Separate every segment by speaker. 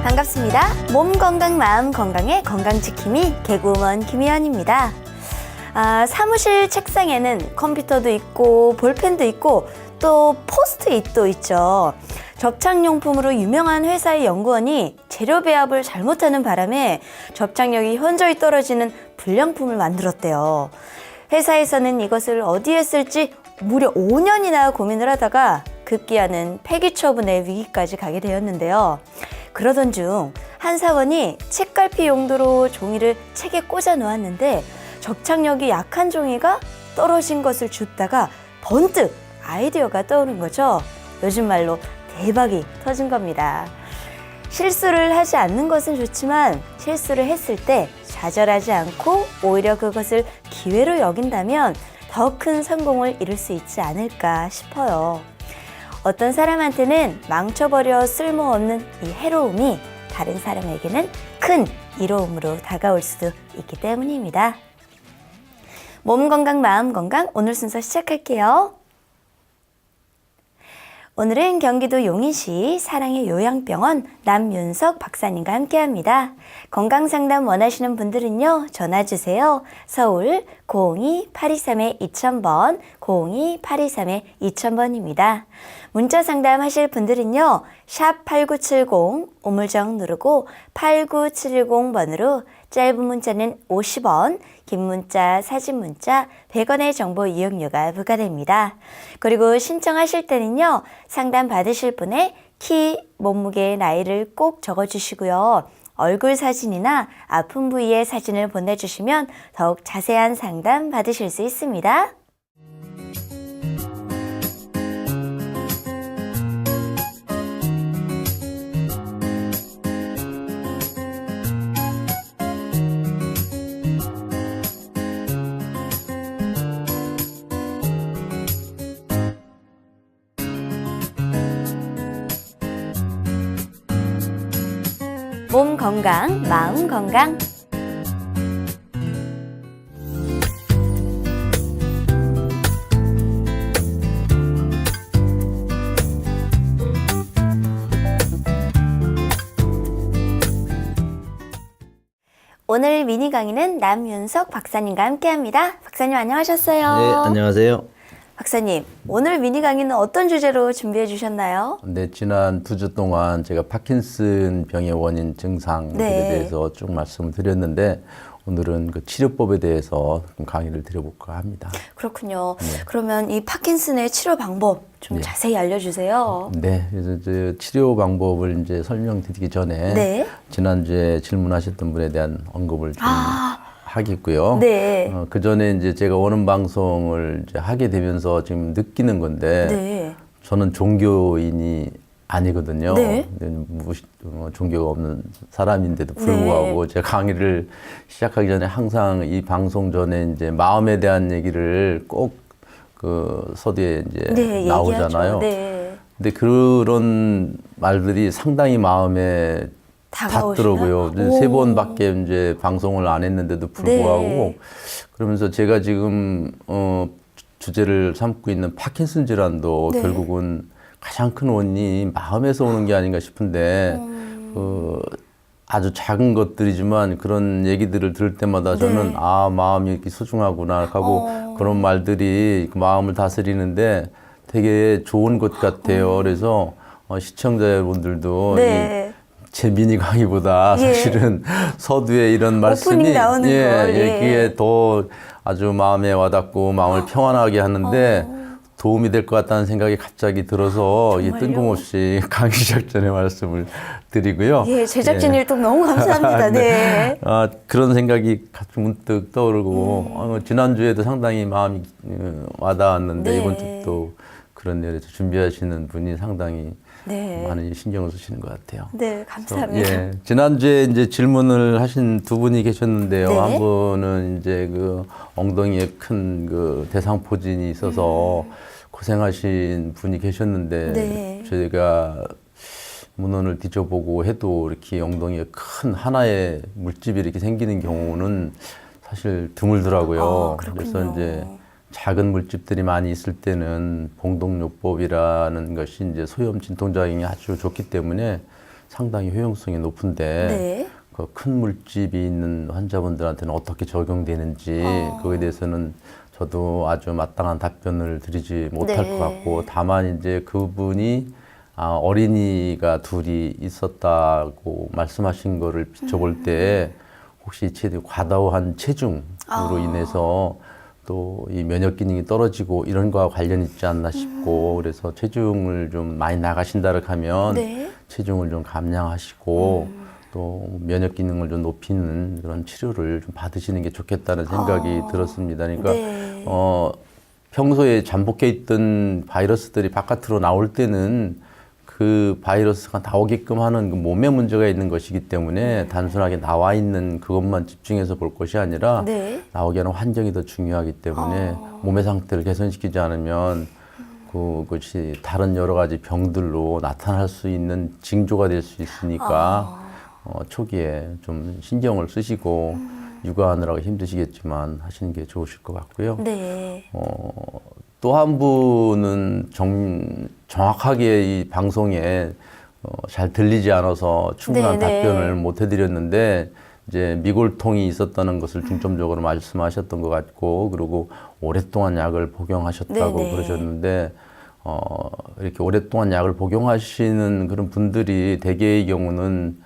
Speaker 1: 반갑습니다. 몸 건강, 마음 건강의 건강지킴이 개그우먼 김희연입니다. 사무실 책상에는 컴퓨터도 있고 볼펜도 있고 또 포스트잇도 있죠. 접착용품으로 유명한 회사의 연구원이 재료 배합을 잘못하는 바람에 접착력이 현저히 떨어지는 불량품을 만들었대요. 회사에서는 이것을 어디에 쓸지 무려 5년이나 고민을 하다가 급기야는 폐기 처분의 위기까지 가게 되었는데요. 그러던 중 한 사원이 책갈피 용도로 종이를 책에 꽂아 놓았는데 접착력이 약한 종이가 떨어진 것을 줍다가 번뜩 아이디어가 떠오른 거죠. 요즘 말로 대박이 터진 겁니다. 실수를 하지 않는 것은 좋지만 실수를 했을 때 좌절하지 않고 오히려 그것을 기회로 여긴다면 더 큰 성공을 이룰 수 있지 않을까 싶어요. 어떤 사람한테는 망쳐버려 쓸모없는 이 해로움이 다른 사람에게는 큰 이로움으로 다가올 수도 있기 때문입니다. 몸 건강, 마음 건강 오늘 순서 시작할게요. 오늘은 경기도 용인시 사랑의 요양병원 남윤석 박사님과 함께합니다. 건강상담 원하시는 분들은요. 전화주세요. 서울 02-823-2000번 02-823-2000번입니다. 문자 상담하실 분들은요. 샵 8970 우물정 누르고 8970번으로 짧은 문자는 50원, 긴 문자, 사진 문자 100원의 정보 이용료가 부과됩니다. 그리고 신청하실 때는요. 상담 받으실 분의 키, 몸무게, 나이를 꼭 적어주시고요. 얼굴 사진이나 아픈 부위의 사진을 보내주시면 더욱 자세한 상담 받으실 수 있습니다. 몸 건강, 마음 건강. 오늘 미니 강의는 남윤석 박사님과 함께합니다. 박사님 안녕하셨어요.
Speaker 2: 네, 안녕하세요.
Speaker 1: 박사님, 오늘 미니 강의는 어떤 주제로 준비해 주셨나요?
Speaker 2: 네, 지난 2주 동안 제가 파킨슨 병의 원인 증상들에 대해서 쭉 말씀을 드렸는데 오늘은 그 치료법에 대해서 강의를 드려볼까 합니다.
Speaker 1: 그렇군요. 네. 그러면 이 파킨슨의 치료 방법 좀 자세히 알려주세요.
Speaker 2: 네, 그래서 이제 치료 방법을 이제 설명드리기 전에 지난주에 질문하셨던 분에 대한 언급을 좀 하겠고요.
Speaker 1: 네.
Speaker 2: 그 전에 이제 제가 오는 방송을 이제 하게 되면서 지금 느끼는 건데 저는 종교인이 아니거든요. 종교가 없는 사람인데도 불구하고 제가 강의를 시작하기 전에 항상 이 방송 전에 이제 마음에 대한 얘기를 꼭 그 서두에 이제 나오잖아요. 근데 그런 말들이 상당히 마음에 닿더라고요. 3번밖에 이제 방송을 안 했는데도 불구하고 그러면서 제가 지금 주제를 삼고 있는 파킨슨 질환도 결국은 가장 큰 원인이 마음에서 오는 게 아닌가 싶은데 아주 작은 것들이지만 그런 얘기들을 들을 때마다 저는 아 마음이 이렇게 소중하구나 하고 그런 말들이 마음을 다스리는데 되게 좋은 것 같아요. 그래서 시청자 여러분들도 제 미니 강의보다 사실은 서두에 이런 말씀이 그게 더 아주 마음에 와닿고 마음을 평안하게 하는데 도움이 될 것 같다는 생각이 갑자기 들어서 뜬금없이 강의 시작 전에 말씀을 드리고요.
Speaker 1: 제작진 일동 너무 감사합니다.
Speaker 2: 그런 생각이 가끔 문득 떠오르고 지난주에도 상당히 마음이 와닿았는데 이번 주도 그런 내용에서 준비하시는 분이 상당히 많은 신경을 쓰시는 것 같아요.
Speaker 1: 네, 감사합니다.
Speaker 2: 지난주에 이제 질문을 하신 두 분이 계셨는데요. 한 분은 이제 그 엉덩이에 큰 그 대상포진이 있어서 고생하신 분이 계셨는데 제가 문헌을 뒤져보고 해도 이렇게 엉덩이에 큰 하나의 물집이 이렇게 생기는 경우는 사실 드물더라고요. 그래서 이제 작은 물집들이 많이 있을 때는 봉동요법이라는 것이 이제 소염 진통작용이 아주 좋기 때문에 상당히 효용성이 높은데
Speaker 1: 네.
Speaker 2: 그 큰 물집이 있는 환자분들한테는 어떻게 적용되는지 그거에 대해서는 저도 아주 마땅한 답변을 드리지 못할
Speaker 1: 네.
Speaker 2: 것 같고, 다만 이제 그분이 어린이가 둘이 있었다고 말씀하신 거를 비춰볼 때 혹시 과다한 체중으로 인해서 또 이 면역 기능이 떨어지고 이런 거와 관련이 있지 않나 싶고, 그래서 체중을 좀 많이 나가신다고 하면
Speaker 1: 네.
Speaker 2: 체중을 좀 감량하시고 또 면역 기능을 좀 높이는 그런 치료를 좀 받으시는 게 좋겠다는 생각이 들었습니다. 그러니까
Speaker 1: 네.
Speaker 2: 평소에 잠복해 있던 바이러스들이 바깥으로 나올 때는 그 바이러스가 나오게끔 하는 그 몸에 문제가 있는 것이기 때문에 단순하게 나와 있는 그것만 집중해서 볼 것이 아니라
Speaker 1: 네.
Speaker 2: 나오게 하는 환경이 더 중요하기 때문에 몸의 상태를 개선시키지 않으면 그것이 다른 여러 가지 병들로 나타날 수 있는 징조가 될 수 있으니까 초기에 좀 신경을 쓰시고 육아하느라고 힘드시겠지만 하시는 게 좋으실 것 같고요.
Speaker 1: 네.
Speaker 2: 또 한 분은 정확하게 이 방송에 잘 들리지 않아서 충분한
Speaker 1: 네네.
Speaker 2: 답변을 못 해드렸는데, 이제 미골통이 있었다는 것을 중점적으로 말씀하셨던 것 같고, 그리고 오랫동안 약을 복용하셨다고
Speaker 1: 네네.
Speaker 2: 그러셨는데, 이렇게 오랫동안 약을 복용하시는 그런 분들이 대개의 경우는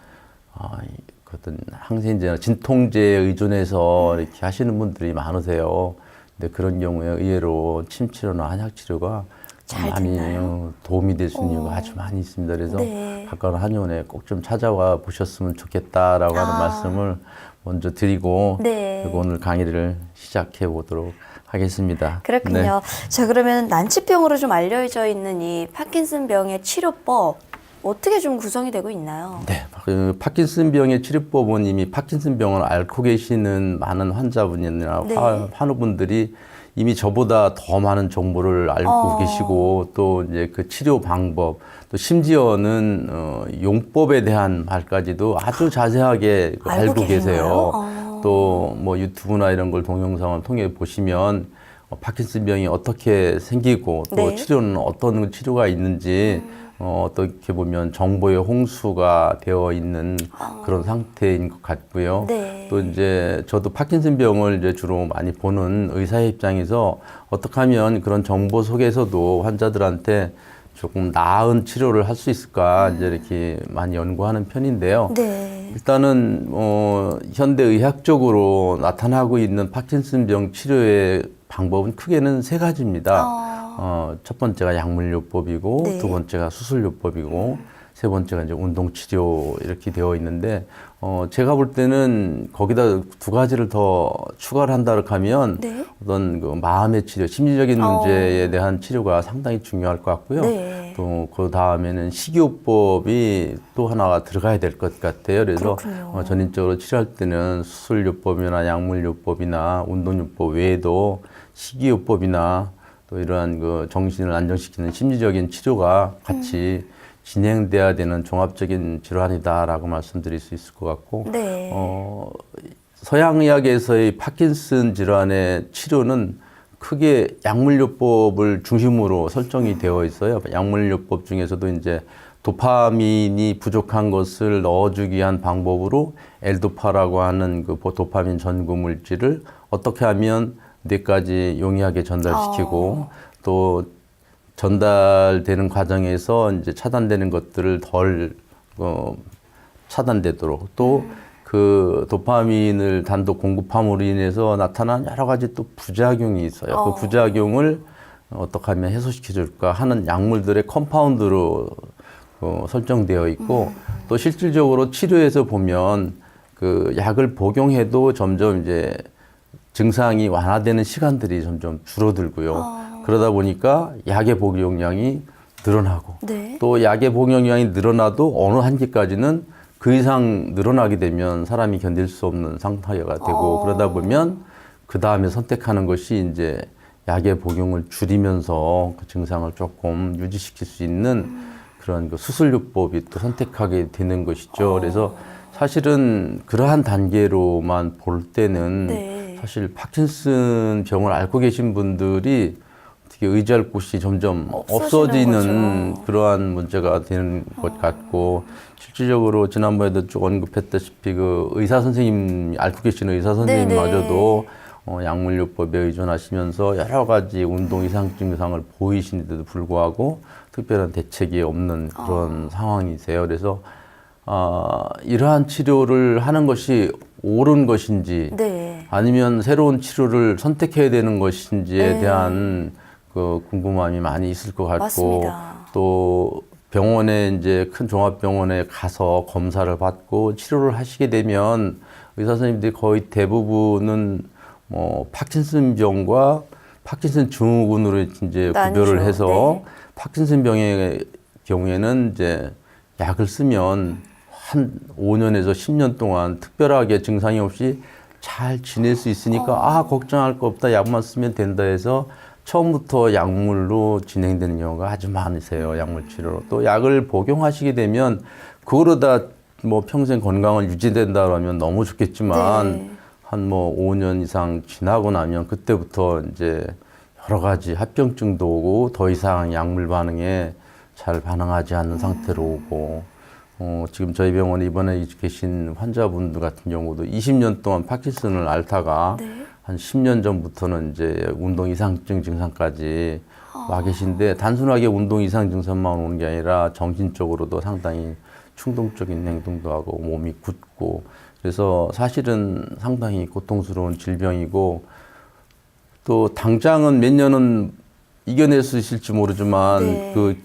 Speaker 2: 그 어떤 항생제나 진통제에 의존해서 이렇게 하시는 분들이 많으세요. 근데 그런 경우에 의외로 침 치료나 한약 치료가
Speaker 1: 잘
Speaker 2: 많이
Speaker 1: 됐나요?
Speaker 2: 도움이 될 수 있는 이유가 아주 많이 있습니다. 그래서
Speaker 1: 네.
Speaker 2: 가까운 한의원에 꼭 좀 찾아와 보셨으면 좋겠다라고 하는 말씀을 먼저 드리고,
Speaker 1: 네.
Speaker 2: 그리고 오늘 강의를 시작해 보도록 하겠습니다.
Speaker 1: 그렇군요.
Speaker 2: 네.
Speaker 1: 자, 그러면 난치병으로 좀 알려져 있는 이 파킨슨병의 치료법 어떻게 좀 구성이 되고 있나요?
Speaker 2: 네, 그 파킨슨병의 치료법은 이미 파킨슨병을 앓고 계시는 많은 환자분이나
Speaker 1: 네.
Speaker 2: 환우분들이 이미 저보다 더 많은 정보를 알고 계시고, 또 이제 그 치료 방법, 또 심지어는 용법에 대한 말까지도 아주 자세하게 알고 계세요. 또 뭐 유튜브나 이런 걸 동영상을 통해 보시면 파킨슨병이 어떻게 생기고 또
Speaker 1: 네.
Speaker 2: 치료는 어떤 치료가 있는지 어떻게 보면 정보의 홍수가 되어 있는 그런 상태인 것 같고요.
Speaker 1: 네.
Speaker 2: 또 이제 저도 파킨슨병을 이제 주로 많이 보는 의사의 입장에서 어떻게 하면 그런 정보 속에서도 환자들한테 조금 나은 치료를 할 수 있을까 이제 이렇게 많이 연구하는 편인데요.
Speaker 1: 네.
Speaker 2: 일단은 현대 의학적으로 나타나고 있는 파킨슨병 치료의 방법은 크게는 세 가지입니다. 첫 번째가 약물요법이고,
Speaker 1: 네.
Speaker 2: 두 번째가 수술요법이고, 세 번째가 이제 운동치료 이렇게 되어 있는데, 제가 볼 때는 거기다 두 가지를 더 추가를 한다고 하면
Speaker 1: 네.
Speaker 2: 어떤 그 마음의 치료, 심리적인 문제에 대한 치료가 상당히 중요할 것 같고요.
Speaker 1: 네.
Speaker 2: 또 그 다음에는 식이요법이 또 하나가 들어가야 될 것 같아요. 그래서
Speaker 1: 그렇군요.
Speaker 2: 전인적으로 치료할 때는 수술요법이나 약물요법이나 운동요법 외에도 식이요법이나 또 이러한 그 정신을 안정시키는 심리적인 치료가 같이 진행돼야 되는 종합적인 질환이다라고 말씀드릴 수 있을 것 같고,
Speaker 1: 네.
Speaker 2: 서양의학에서의 파킨슨 질환의 치료는 크게 약물요법을 중심으로 설정이 되어 있어요. 약물요법 중에서도 이제 도파민이 부족한 것을 넣어주기 위한 방법으로 엘도파라고 하는 그 도파민 전구 물질을 어떻게 하면 뇌까지 용이하게 전달시키고 또 전달되는 과정에서 이제 차단되는 것들을 덜 차단되도록, 또 그 도파민을 단독 공급함으로 인해서 나타난 여러 가지 또 부작용이 있어요. 그 부작용을 어떻게 하면 해소시켜 줄까 하는 약물들의 컴파운드로 설정되어 있고, 또 실질적으로 치료에서 보면 그 약을 복용해도 점점 이제 증상이 완화되는 시간들이 점점 줄어들고요. 그러다 보니까 약의 복용량이 늘어나고,
Speaker 1: 네.
Speaker 2: 또 약의 복용량이 늘어나도 어느 한계까지는 그 이상 늘어나게 되면 사람이 견딜 수 없는 상태가 되고, 그러다 보면 그 다음에 선택하는 것이 이제 약의 복용을 줄이면서 그 증상을 조금 유지시킬 수 있는 그런 그 수술요법이 또 선택하게 되는 것이죠. 그래서 사실은 그러한 단계로만 볼 때는
Speaker 1: 네.
Speaker 2: 사실 파킨슨 병을 앓고 계신 분들이 어떻게 의지할 곳이 점점 없어지는 그러한 문제가 되는 것 같고, 실질적으로 지난번에도 쭉 언급했다시피 그 의사 선생님, 앓고 계시는 의사 선생님마저도 약물요법에 의존하시면서 여러 가지 운동 이상 증상을 보이시는데도 불구하고 특별한 대책이 없는 그런 상황이세요. 그래서 이러한 치료를 하는 것이 옳은 것인지 아니면 새로운 치료를 선택해야 되는 것인지에 대한 그 궁금함이 많이 있을 것 같고,
Speaker 1: 맞습니다.
Speaker 2: 또 병원에 이제 큰 종합병원에 가서 검사를 받고 치료를 하시게 되면 의사 선생님들이 거의 대부분은 뭐 파킨슨병과 파킨슨 증후군으로 이제 구별을 해서 파킨슨 병의 경우에는 이제 약을 쓰면 한 5년에서 10년 동안 특별하게 증상이 없이 잘 지낼 수 있으니까 걱정할 거 없다, 약만 쓰면 된다 해서 처음부터 약물로 진행되는 경우가 아주 많으세요. 약물 치료로. 또 약을 복용하시게 되면 그거로 다 뭐 평생 건강을 유지된다라면 너무 좋겠지만 한 뭐 5년 이상 지나고 나면 그때부터 이제 여러 가지 합병증도 오고 더 이상 약물 반응에 잘 반응하지 않는 상태로 오고, 지금 저희 병원에 입원해 계신 환자분들 같은 경우도 20년 동안 파킨슨을 앓다가 한 10년 전부터는 이제 운동 이상증 증상까지 와 계신데, 단순하게 운동 이상 증상만 오는 게 아니라 정신적으로도 상당히 충동적인 행동도 하고 몸이 굳고, 그래서 사실은 상당히 고통스러운 질병이고, 또 당장은 몇 년은 이겨낼 수 있을지 모르지만 그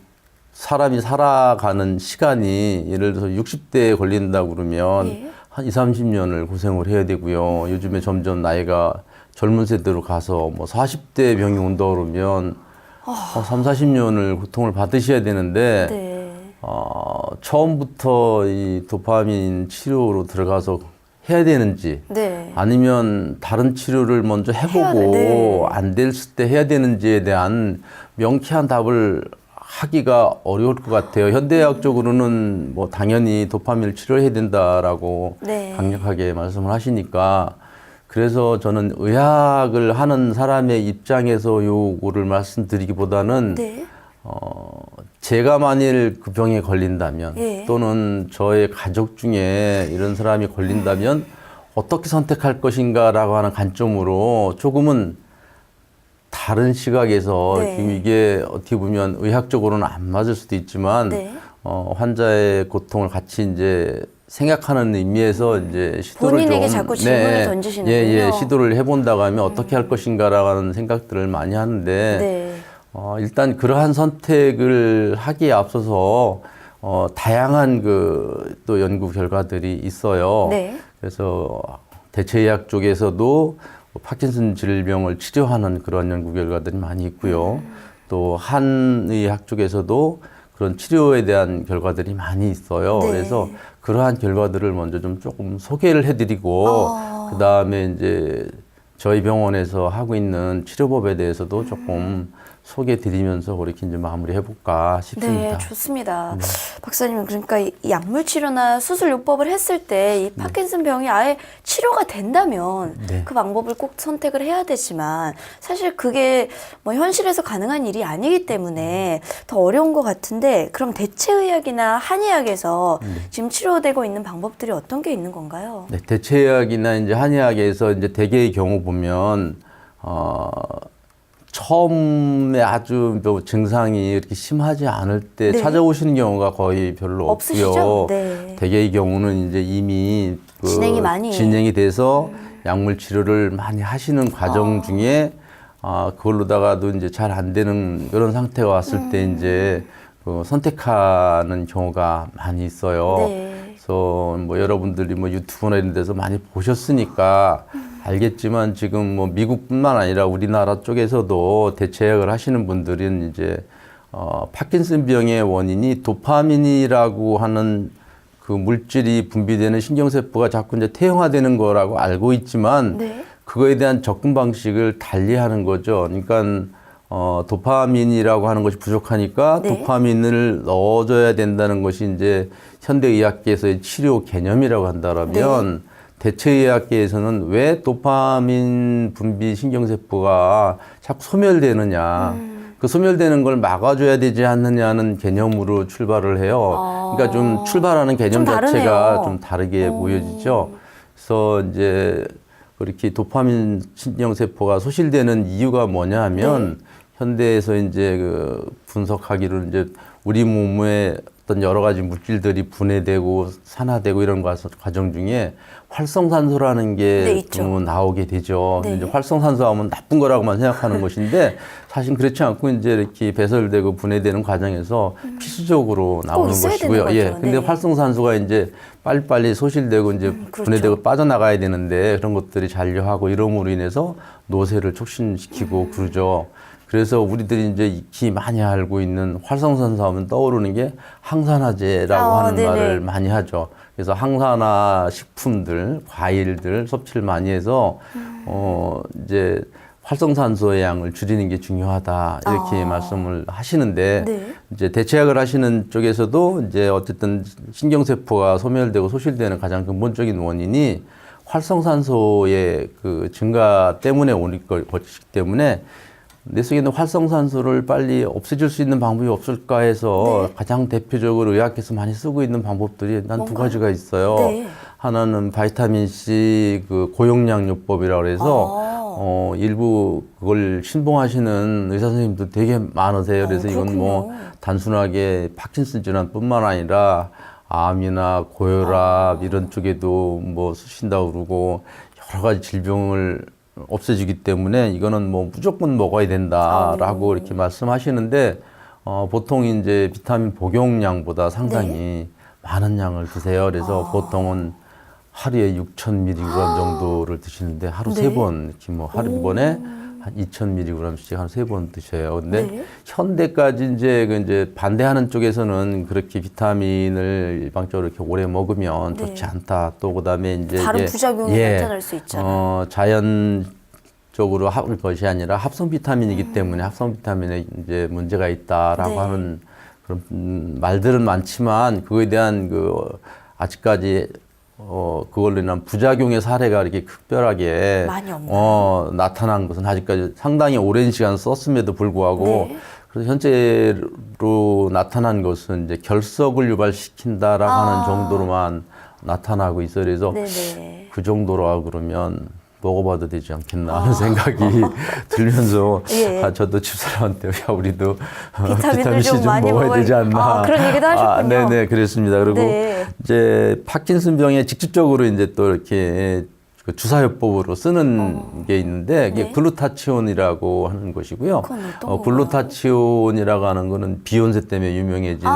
Speaker 2: 사람이 살아가는 시간이 예를 들어서 60대에 걸린다고 그러면 한 20, 30년을 고생을 해야 되고요. 요즘에 점점 나이가 젊은 세대로 가서 뭐 40대 병이 온다 그러면 3, 40년을 고통을 받으셔야 되는데 처음부터 이 도파민 치료로 들어가서 해야 되는지 아니면 다른 치료를 먼저 해보고 안 됐을 때 해야 되는지에 대한 명쾌한 답을 하기가 어려울 것 같아요. 현대의학적으로는 뭐 당연히 도파민을 치료해야 된다라고 강력하게 말씀을 하시니까, 그래서 저는 의학을 하는 사람의 입장에서 요거를 말씀드리기보다는 제가 만일 그 병에 걸린다면 또는 저의 가족 중에 이런 사람이 걸린다면 어떻게 선택할 것인가라고 하는 관점으로 조금은 다른 시각에서 지금 이게 어떻게 보면 의학적으로는 안 맞을 수도 있지만 환자의 고통을 같이 이제 생각하는 의미에서 이제 시도를
Speaker 1: 본인에게 자꾸 질문을 던지시는군요.
Speaker 2: 시도를 해본다고 하면 어떻게 할 것인가라는 생각들을 많이 하는데 일단 그러한 선택을 하기에 앞서서 다양한 그 또 연구 결과들이 있어요. 그래서 대체의학 쪽에서도 파킨슨 질병을 치료하는 그런 연구 결과들이 많이 있고요. 또 한의학 쪽에서도 그런 치료에 대한 결과들이 많이 있어요. 그래서 그러한 결과들을 먼저 좀 조금 소개를 해드리고 그 다음에 이제 저희 병원에서 하고 있는 치료법에 대해서도 조금 소개해드리면서 그렇게 이제 마무리해볼까 싶습니다.
Speaker 1: 좋습니다. 박사님, 그러니까 이 약물 치료나 수술 요법을 했을 때 이 파킨슨 병이 아예 치료가 된다면 그 방법을 꼭 선택을 해야 되지만 사실 그게 뭐 현실에서 가능한 일이 아니기 때문에 더 어려운 것 같은데, 그럼 대체의학이나 한의학에서 지금 치료되고 있는 방법들이 어떤 게 있는 건가요?
Speaker 2: 대체의학이나 이제 한의학에서 이제 대개의 경우 보면 처음에 아주 뭐 증상이 이렇게 심하지 않을 때 찾아오시는 경우가 거의 별로 없고요. 대개의 경우는 이제 이미 그 진행이 돼서 약물 치료를 많이 하시는 과정 중에 그걸로다가도 이제 잘 안 되는 그런 상태가 왔을 때 이제 그 선택하는 경우가 많이 있어요. 그래서 뭐 여러분들이 뭐 유튜브나 이런 데서 많이 보셨으니까 알겠지만 지금 뭐 미국뿐만 아니라 우리나라 쪽에서도 대체약을 하시는 분들은 이제 파킨슨 병의 원인이 도파민이라고 하는 그 물질이 분비되는 신경세포가 자꾸 이제 퇴행화되는 거라고 알고 있지만 그거에 대한 접근 방식을 달리하는 거죠. 그러니까 도파민이라고 하는 것이 부족하니까 도파민을 넣어줘야 된다는 것이 이제 현대의학계에서의 치료 개념이라고 한다면 대체의학계에서는 왜 도파민 분비 신경세포가 자꾸 소멸되느냐. 그 소멸되는 걸 막아줘야 되지 않느냐는 개념으로 출발을 해요. 그러니까 좀 출발하는 개념 자체가 좀 다르게 보여지죠. 그래서 이제 그렇게 도파민 신경세포가 소실되는 이유가 뭐냐 하면 현대에서 이제 그 분석하기로 이제 우리 몸에 어떤 여러 가지 물질들이 분해되고 산화되고 이런 과정 중에 활성산소라는 게 나오게 되죠. 이제 활성산소 하면 나쁜 거라고만 생각하는 것인데 사실 그렇지 않고 이제 이렇게 배설되고 분해되는 과정에서 필수적으로 나오는 것이고요. 예. 근데 활성산소가 이제 빨리빨리 소실되고 이제 분해되고 빠져나가야 되는데 그런 것들이 잔류하고 이러므로 인해서 노쇠를 촉진시키고 그러죠. 그래서 우리들이 이제 익히 많이 알고 있는 활성산소 하면 떠오르는 게 항산화제라고 하는 말을 많이 하죠. 그래서 항산화 식품들, 과일들 섭취를 많이 해서 이제 활성산소의 양을 줄이는 게 중요하다 이렇게 말씀을 하시는데 이제 대체약을 하시는 쪽에서도 이제 어쨌든 신경세포가 소멸되고 소실되는 가장 근본적인 원인이 활성산소의 그 증가 때문에 오는 것이기 때문에 내 속에 있는 활성산소를 빨리 없애줄 수 있는 방법이 없을까 해서 가장 대표적으로 의학에서 많이 쓰고 있는 방법들이 난 두 가지가 있어요. 하나는 바이타민 C 그 고용량요법이라고 해서 일부 그걸 신봉하시는 의사 선생님도 되게 많으세요. 그래서 이건 뭐 단순하게 파킨슨 질환뿐만 아니라 암이나 고혈압 이런 쪽에도 뭐 쓰신다고 그러고 여러 가지 질병을 없애주기 때문에 이거는 뭐 무조건 먹어야 된다라고 이렇게 말씀하시는데 보통 이제 비타민 복용량보다 상당히 많은 양을 드세요. 그래서 보통은 하루에 6,000mg 정도를 드시는데 하루 세 번 이렇게 뭐 하루 번에 한 2,000mg씩 한 세 번 드셔요. 근데 현대까지 이제 반대하는 쪽에서는 그렇게 비타민을 일방적으로 이렇게 오래 먹으면 좋지 않다. 또 그다음에 이제
Speaker 1: 다른 부작용이 나타날 수 있잖아요.
Speaker 2: 자연적으로 합을 것이 아니라 합성 비타민이기 때문에 합성 비타민에 이제 문제가 있다라고 하는 그런 말들은 많지만 그거에 대한 그 아직까지 그걸로 인한 부작용의 사례가 이렇게 극별하게 나타난 것은 아직까지 상당히 오랜 시간 썼음에도 불구하고 그래서 현재로 나타난 것은 이제 결석을 유발시킨다라고 하는 정도로만 나타나고 있어요. 그래서 그 정도로 그러면 먹어봐도 되지 않겠나 하는 생각이 들면서 저도 집사람한테 야 우리도 비타민 C 좀 먹어야 되지 않나
Speaker 1: 그런 얘기도 하셨군요.
Speaker 2: 네네 그랬습니다. 그리고 이제 파킨슨병에 직접적으로 이제 또 이렇게 그 주사요법으로 쓰는 게 있는데 이게 글루타치온이라고 하는 것이고요. 글루타치온이라고 하는 거는 비욘세 때문에 유명해진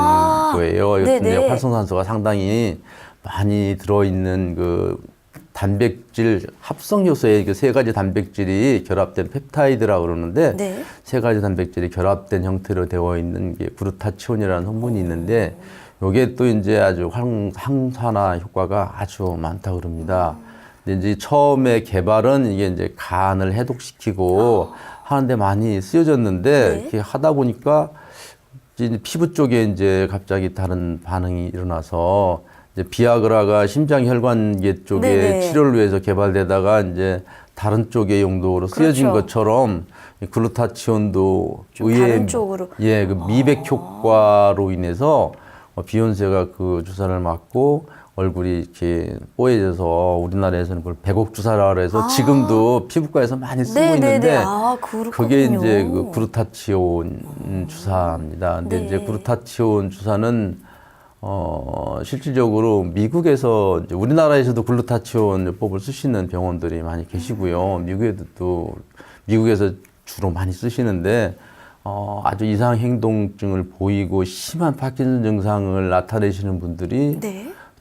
Speaker 2: 거예요. 이것도 활성산소가 상당히 많이 들어있는 그 단백질 합성 요소의 그 세 가지 단백질이 결합된 펩타이드라고 그러는데 세 가지 단백질이 결합된 형태로 되어 있는 게 글루타치온이라는 성분이 있는데 요게 또 이제 아주 항산화 효과가 아주 많다고 그럽니다. 근데 이제 처음에 개발은 이게 이제 간을 해독시키고 하는데 많이 쓰여졌는데 이렇게 하다 보니까 이제 피부 쪽에 이제 갑자기 다른 반응이 일어나서 이제 비아그라가 심장 혈관계 쪽에 치료를 위해서 개발되다가 이제 다른 쪽의 용도로 쓰여진 것처럼 글루타치온도 의외의 그 미백 효과로 인해서 비욘세가 그 주사를 맞고 얼굴이 이렇게 뽀얘져서 우리나라에서는 그걸 백옥 주사라 해서 지금도 피부과에서 많이 쓰고 있는데 그게 이제 그 글루타치온 주사입니다. 근데 이제 글루타치온 주사는 실질적으로 미국에서 이제 우리나라에서도 글루타치온요법을 쓰시는 병원들이 많이 계시고요. 미국에서 주로 많이 쓰시는데 아주 이상 행동증을 보이고 심한 파킨슨 증상을 나타내시는 분들이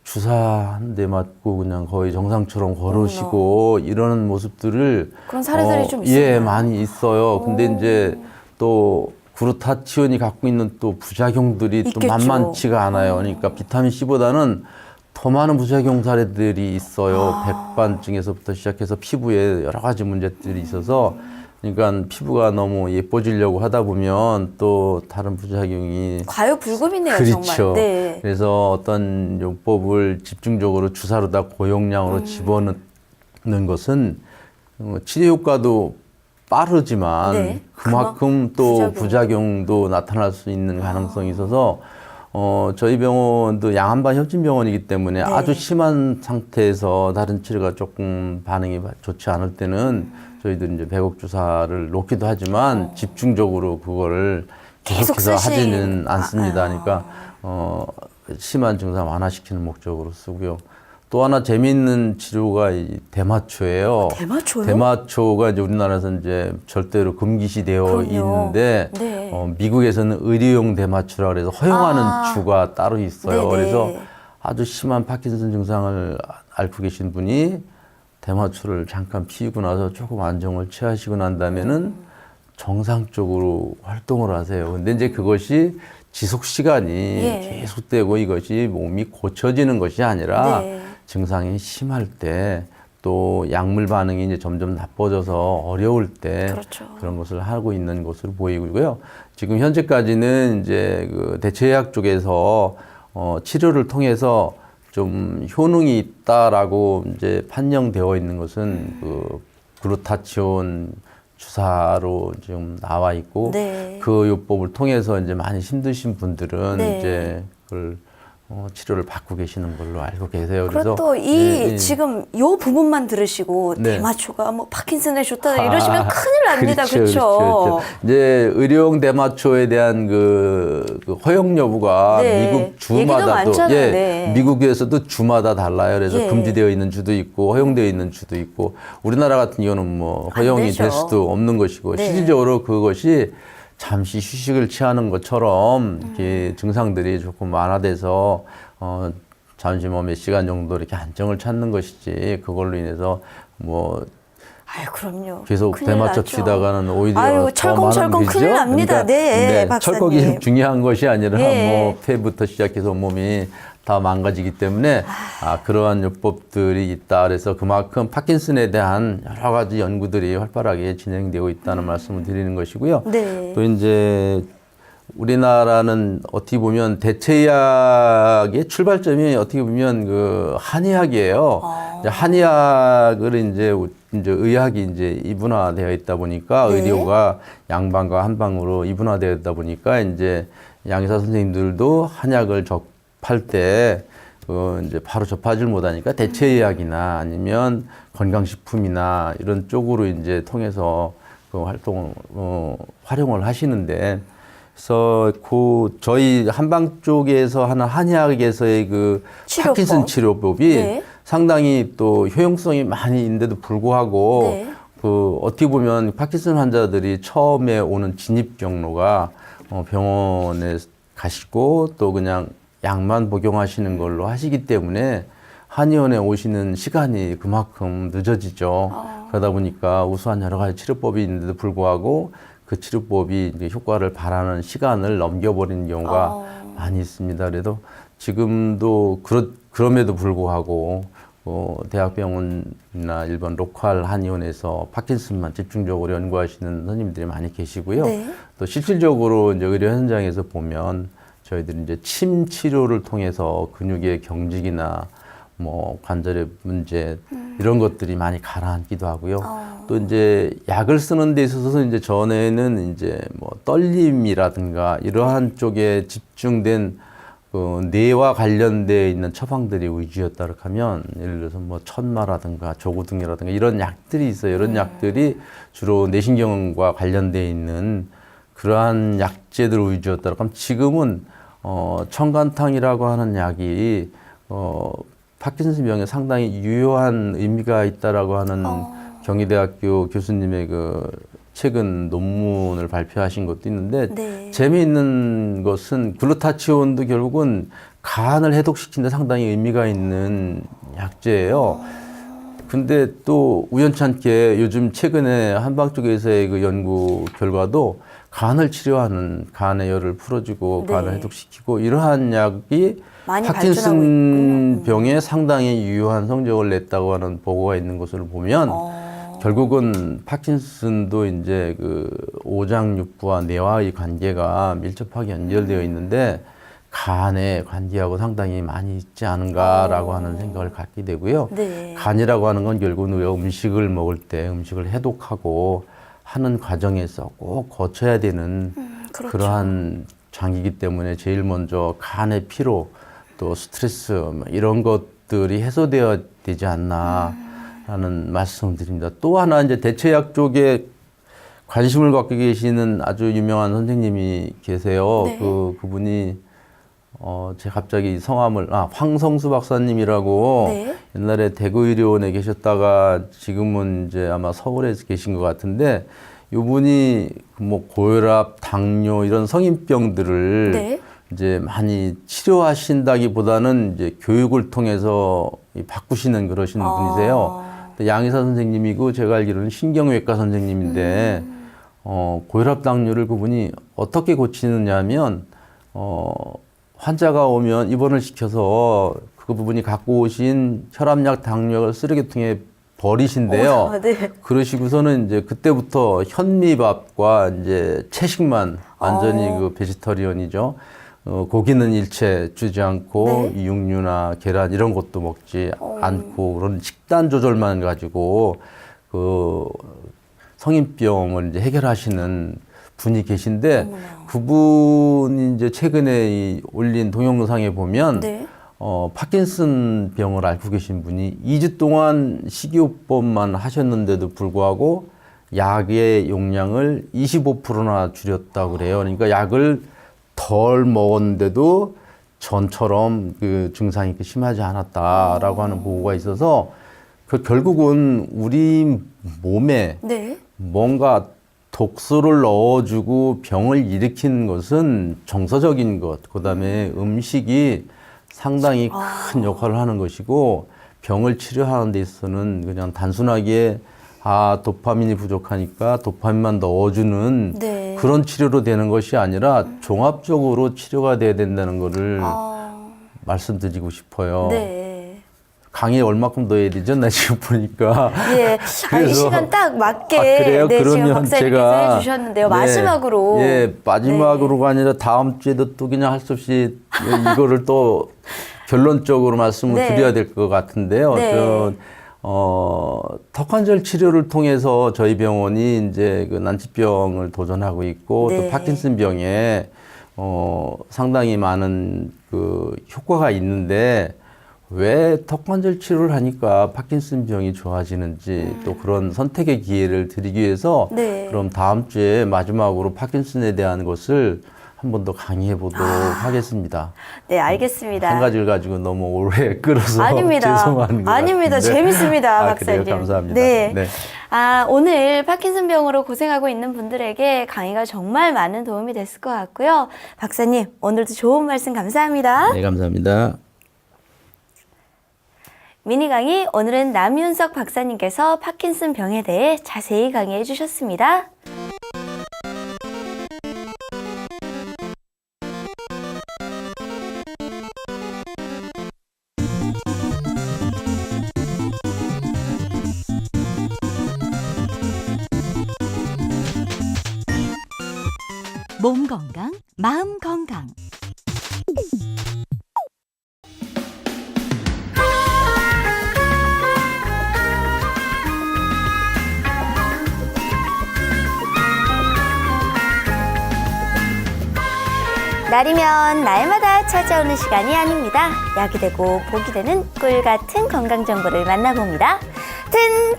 Speaker 2: 주사 한 대 맞고 그냥 거의 정상처럼 걸으시고 이러는 모습들을
Speaker 1: 그런 사례들이 좀 있어요.
Speaker 2: 많이 있어요. 근데 이제 또 글루타치온이 갖고 있는 또 부작용들이 또 만만치가 않아요. 그러니까 비타민 C보다는 더 많은 부작용 사례들이 있어요. 백반증에서부터 시작해서 피부에 여러 가지 문제들이 있어서 그러니까 피부가 너무 예뻐지려고 하다 보면 또 다른 부작용이
Speaker 1: 과유불급이네요.
Speaker 2: 그렇죠.
Speaker 1: 정말.
Speaker 2: 그래서 어떤 요법을 집중적으로 주사로다 고용량으로 집어넣는 것은 치료 효과도 빠르지만
Speaker 1: 네.
Speaker 2: 그만큼 또 부작용도 나타날 수 있는 가능성이 있어서 저희 병원도 양한반 협진병원이기 때문에
Speaker 1: 네.
Speaker 2: 아주 심한 상태에서 다른 치료가 조금 반응이 좋지 않을 때는 저희들 이제 배곡 주사를 놓기도 하지만 집중적으로 그거를 계속해서 하지는 않습니다. 그러니까 심한 증상 완화시키는 목적으로 쓰고요. 또 하나 재미있는 치료가 이 대마초예요.
Speaker 1: 대마초요?
Speaker 2: 대마초가 이제 우리나라에서 이제 절대로 금기시되어
Speaker 1: 그럼요.
Speaker 2: 있는데
Speaker 1: 네.
Speaker 2: 미국에서는 의료용 대마초라 그래서 허용하는 주가 따로 있어요.
Speaker 1: 네네.
Speaker 2: 그래서 아주 심한 파킨슨 증상을 앓고 계신 분이 대마초를 잠깐 피우고 나서 조금 안정을 취하시고 난 다음에는 정상적으로 활동을 하세요. 근데 이제 그것이 지속 시간이 계속되고 이것이 몸이 고쳐지는 것이 아니라 증상이 심할 때 또 약물 반응이 이제 점점 나빠져서 어려울 때 그런 것을 하고 있는 것으로 보이고요. 지금 현재까지는 이제 그 대체의학 쪽에서 치료를 통해서 좀 효능이 있다라고 이제 판정되어 있는 것은 그 글루타치온 주사로 지금 나와 있고 그 요법을 통해서 이제 많이 힘드신 분들은 이제 그걸 치료를 받고 계시는 걸로 알고 계세요.
Speaker 1: 그리고 또 지금 요 부분만 들으시고 대마초가 뭐 파킨슨에 좋다 이러시면 큰일 납니다. 그렇죠.
Speaker 2: 이제 의료용 대마초에 대한 그 허용 여부가 미국 주마다도 미국에서도 주마다 달라요. 그래서 금지되어 있는 주도 있고 허용되어 있는 주도 있고 우리나라 같은 경우는 뭐 허용이 될 수도 없는 것이고 실질적으로 그것이 잠시 휴식을 취하는 것처럼 이렇게 증상들이 조금 완화돼서 잠시 뭐 몇 시간 정도 이렇게 안정을 찾는 것이지 그걸로 인해서 뭐
Speaker 1: 그럼요.
Speaker 2: 계속 대마초 치다가는 오히려
Speaker 1: 철컹철컹 큰일 납니다.
Speaker 2: 그러니까 철컥이 중요한 것이 아니라 뭐 폐부터 시작해서 몸이 다 망가지기 때문에 그러한 요법들이 있다. 그래서 그만큼 파킨슨에 대한 여러 가지 연구들이 활발하게 진행되고 있다는 말씀을 드리는 것이고요. 또 이제 우리나라는 어떻게 보면 대체의학의 출발점이 어떻게 보면 그 한의학이에요. 한의학을 이제 의학이 이제 이분화되어 있다 보니까 의료가 양방과 한방으로 이분화되어 있다 보니까 이제 양의사 선생님들도 한약을 접할 때 이제 바로 접하지를 못하니까 대체의학이나 아니면 건강식품이나 이런 쪽으로 이제 통해서 그 활동을 활용을 하시는데. 그래서 저희 한방 쪽에서 하는 한의학에서의 그 파킨슨 치료법이 상당히 또 효용성이 많이 있는데도 불구하고 그 어떻게 보면 파킨슨 환자들이 처음에 오는 진입 경로가 병원에 가시고 또 그냥 약만 복용하시는 걸로 하시기 때문에 한의원에 오시는 시간이 그만큼 늦어지죠. 그러다 보니까 우수한 여러 가지 치료법이 있는데도 불구하고 그 치료법이 이제 효과를 바라는 시간을 넘겨버리는 경우가 많이 있습니다. 그래도 지금도 그럼에도 불구하고 대학병원이나 일반 로컬 한의원에서 파킨슨만 집중적으로 연구하시는 선생님들이 많이 계시고요. 또 실질적으로 이제 의료 현장에서 보면 저희들이 이제 침 치료를 통해서 근육의 경직이나 뭐 관절의 문제 이런 것들이 많이 가라앉기도 하고요. 또 이제 약을 쓰는 데 있어서 이제 전에는 이제 뭐 떨림이라든가 이러한 쪽에 집중된 그 뇌와 관련되어 있는 처방들이 위주였다 하면 예를 들어서 뭐 천마라든가 조고등이라든가 이런 약들이 있어요. 이런 약들이 주로 뇌신경과 관련되어 있는 그러한 약제들 위주였다 하면 지금은 청간탕이라고 하는 약이 파킨슨 병에 상당히 유효한 의미가 있다라고 하는 경희대학교 교수님의 그 최근 논문을 발표하신 것도 있는데 재미있는 것은 글루타치온도 결국은 간을 해독시키는 데 상당히 의미가 있는 약제예요. 근데 또 우연찮게 요즘 최근에 한방 쪽에서의 그 연구 결과도 간을 치료하는 간의 열을 풀어주고 간을 해독시키고 이러한 약이 파킨슨 병에 상당히 유효한 성적을 냈다고 하는 보고가 있는 것을 보면 결국은 파킨슨도 이제 그 오장육부와 뇌와의 관계가 밀접하게 연결되어 있는데 간의 관계하고 상당히 많이 있지 않은가라고 하는 생각을 갖게 되고요. 간이라고 하는 건 결국은 우리가 음식을 먹을 때 음식을 해독하고 하는 과정에서 꼭 거쳐야 되는
Speaker 1: 그렇죠.
Speaker 2: 그러한 장기이기 때문에 제일 먼저 간의 피로 또 스트레스 뭐 이런 것들이 해소되어야 되지 않나라는 말씀을 드립니다. 또 하나 이제 대체약 쪽에 관심을 갖고 계시는 아주 유명한 선생님이 계세요.
Speaker 1: 네.
Speaker 2: 그분이 제가 갑자기 성함을 황성수 박사님이라고
Speaker 1: 네.
Speaker 2: 옛날에 대구의료원에 계셨다가 지금은 이제 아마 서울에서 계신 것 같은데 이분이 뭐 고혈압, 당뇨 이런 성인병들을
Speaker 1: 네.
Speaker 2: 이제 많이 치료하신다기보다는 이제 교육을 통해서 바꾸시는 그러신 분이세요. 양의사 선생님이고 제가 알기로는 신경외과 선생님인데 고혈압, 당뇨를 그분이 어떻게 고치느냐 하면 환자가 오면 입원을 시켜서 그 부분이 갖고 오신 혈압약, 당뇨를 쓰레기통에 버리신대요.
Speaker 1: 네.
Speaker 2: 그러시고서는 이제 그때부터 현미밥과 이제 채식만 완전히 그 베지터리언이죠. 고기는 일체 주지 않고
Speaker 1: 네.
Speaker 2: 육류나 계란 이런 것도 먹지 않고 그런 식단 조절만 가지고 그 성인병을 이제 해결하시는 분이 계신데
Speaker 1: 어머나.
Speaker 2: 그분이 이제 최근에 이 올린 동영상에 보면
Speaker 1: 네.
Speaker 2: 파킨슨 병을 앓고 계신 분이 2주 동안 식이요법만 하셨는데도 불구하고 약의 용량을 25%나 줄였다고 그래요. 그러니까 약을 덜 먹었는데도 전처럼 그 증상이 그렇게 심하지 않았다라고 하는 보고가 있어서 그 결국은 우리 몸에
Speaker 1: 네.
Speaker 2: 뭔가 독소를 넣어주고 병을 일으키는 것은 정서적인 것, 그 다음에 음식이 상당히 큰 역할을 하는 것이고 병을 치료하는 데 있어서는 그냥 단순하게 도파민이 부족하니까 도파민만 넣어주는
Speaker 1: 네.
Speaker 2: 그런 치료로 되는 것이 아니라 종합적으로 치료가 돼야 된다는 거를 말씀드리고 싶어요.
Speaker 1: 네.
Speaker 2: 강의 얼마큼 더 해야 되죠? 나 지금 보니까.
Speaker 1: 예. 이 시간 딱 맞게
Speaker 2: 그래요?
Speaker 1: 네, 지금
Speaker 2: 그러면
Speaker 1: 박사님께서
Speaker 2: 제가
Speaker 1: 해주셨는데요.
Speaker 2: 네,
Speaker 1: 마지막으로.
Speaker 2: 마지막으로가 아니라 다음 주에도 또 그냥 할 수 없이 이거를 또 결론적으로 말씀을
Speaker 1: 네.
Speaker 2: 드려야 될 것 같은데요.
Speaker 1: 네.
Speaker 2: 턱관절 치료를 통해서 저희 병원이 이제 그 난치병을 도전하고 있고
Speaker 1: 네.
Speaker 2: 또 파킨슨 병에 상당히 많은 그 효과가 있는데 왜 턱관절 치료를 하니까 파킨슨 병이 좋아지는지 또 그런 선택의 기회를 드리기 위해서
Speaker 1: 네.
Speaker 2: 그럼 다음 주에 마지막으로 파킨슨에 대한 것을 한 번 더 강의해 보도록 하겠습니다.
Speaker 1: 네, 알겠습니다.
Speaker 2: 한 가지를 가지고 너무 오래 끌어서
Speaker 1: 아닙니다.
Speaker 2: 죄송한 것
Speaker 1: 아닙니다.
Speaker 2: 같은데.
Speaker 1: 재밌습니다, 박사님.
Speaker 2: 그래요? 감사합니다.
Speaker 1: 네.
Speaker 2: 네.
Speaker 1: 오늘 파킨슨 병으로 고생하고 있는 분들에게 강의가 정말 많은 도움이 됐을 것 같고요. 박사님, 오늘도 좋은 말씀 감사합니다.
Speaker 2: 네, 감사합니다.
Speaker 1: 미니 강의, 오늘은 남윤석 박사님께서 파킨슨 병에 대해 자세히 강의해 주셨습니다.
Speaker 3: 몸 건강, 마음 건강.
Speaker 1: 날이면 날마다 찾아오는 시간이 아닙니다. 약이 되고 복이 되는 꿀 같은 건강 정보를 만나봅니다.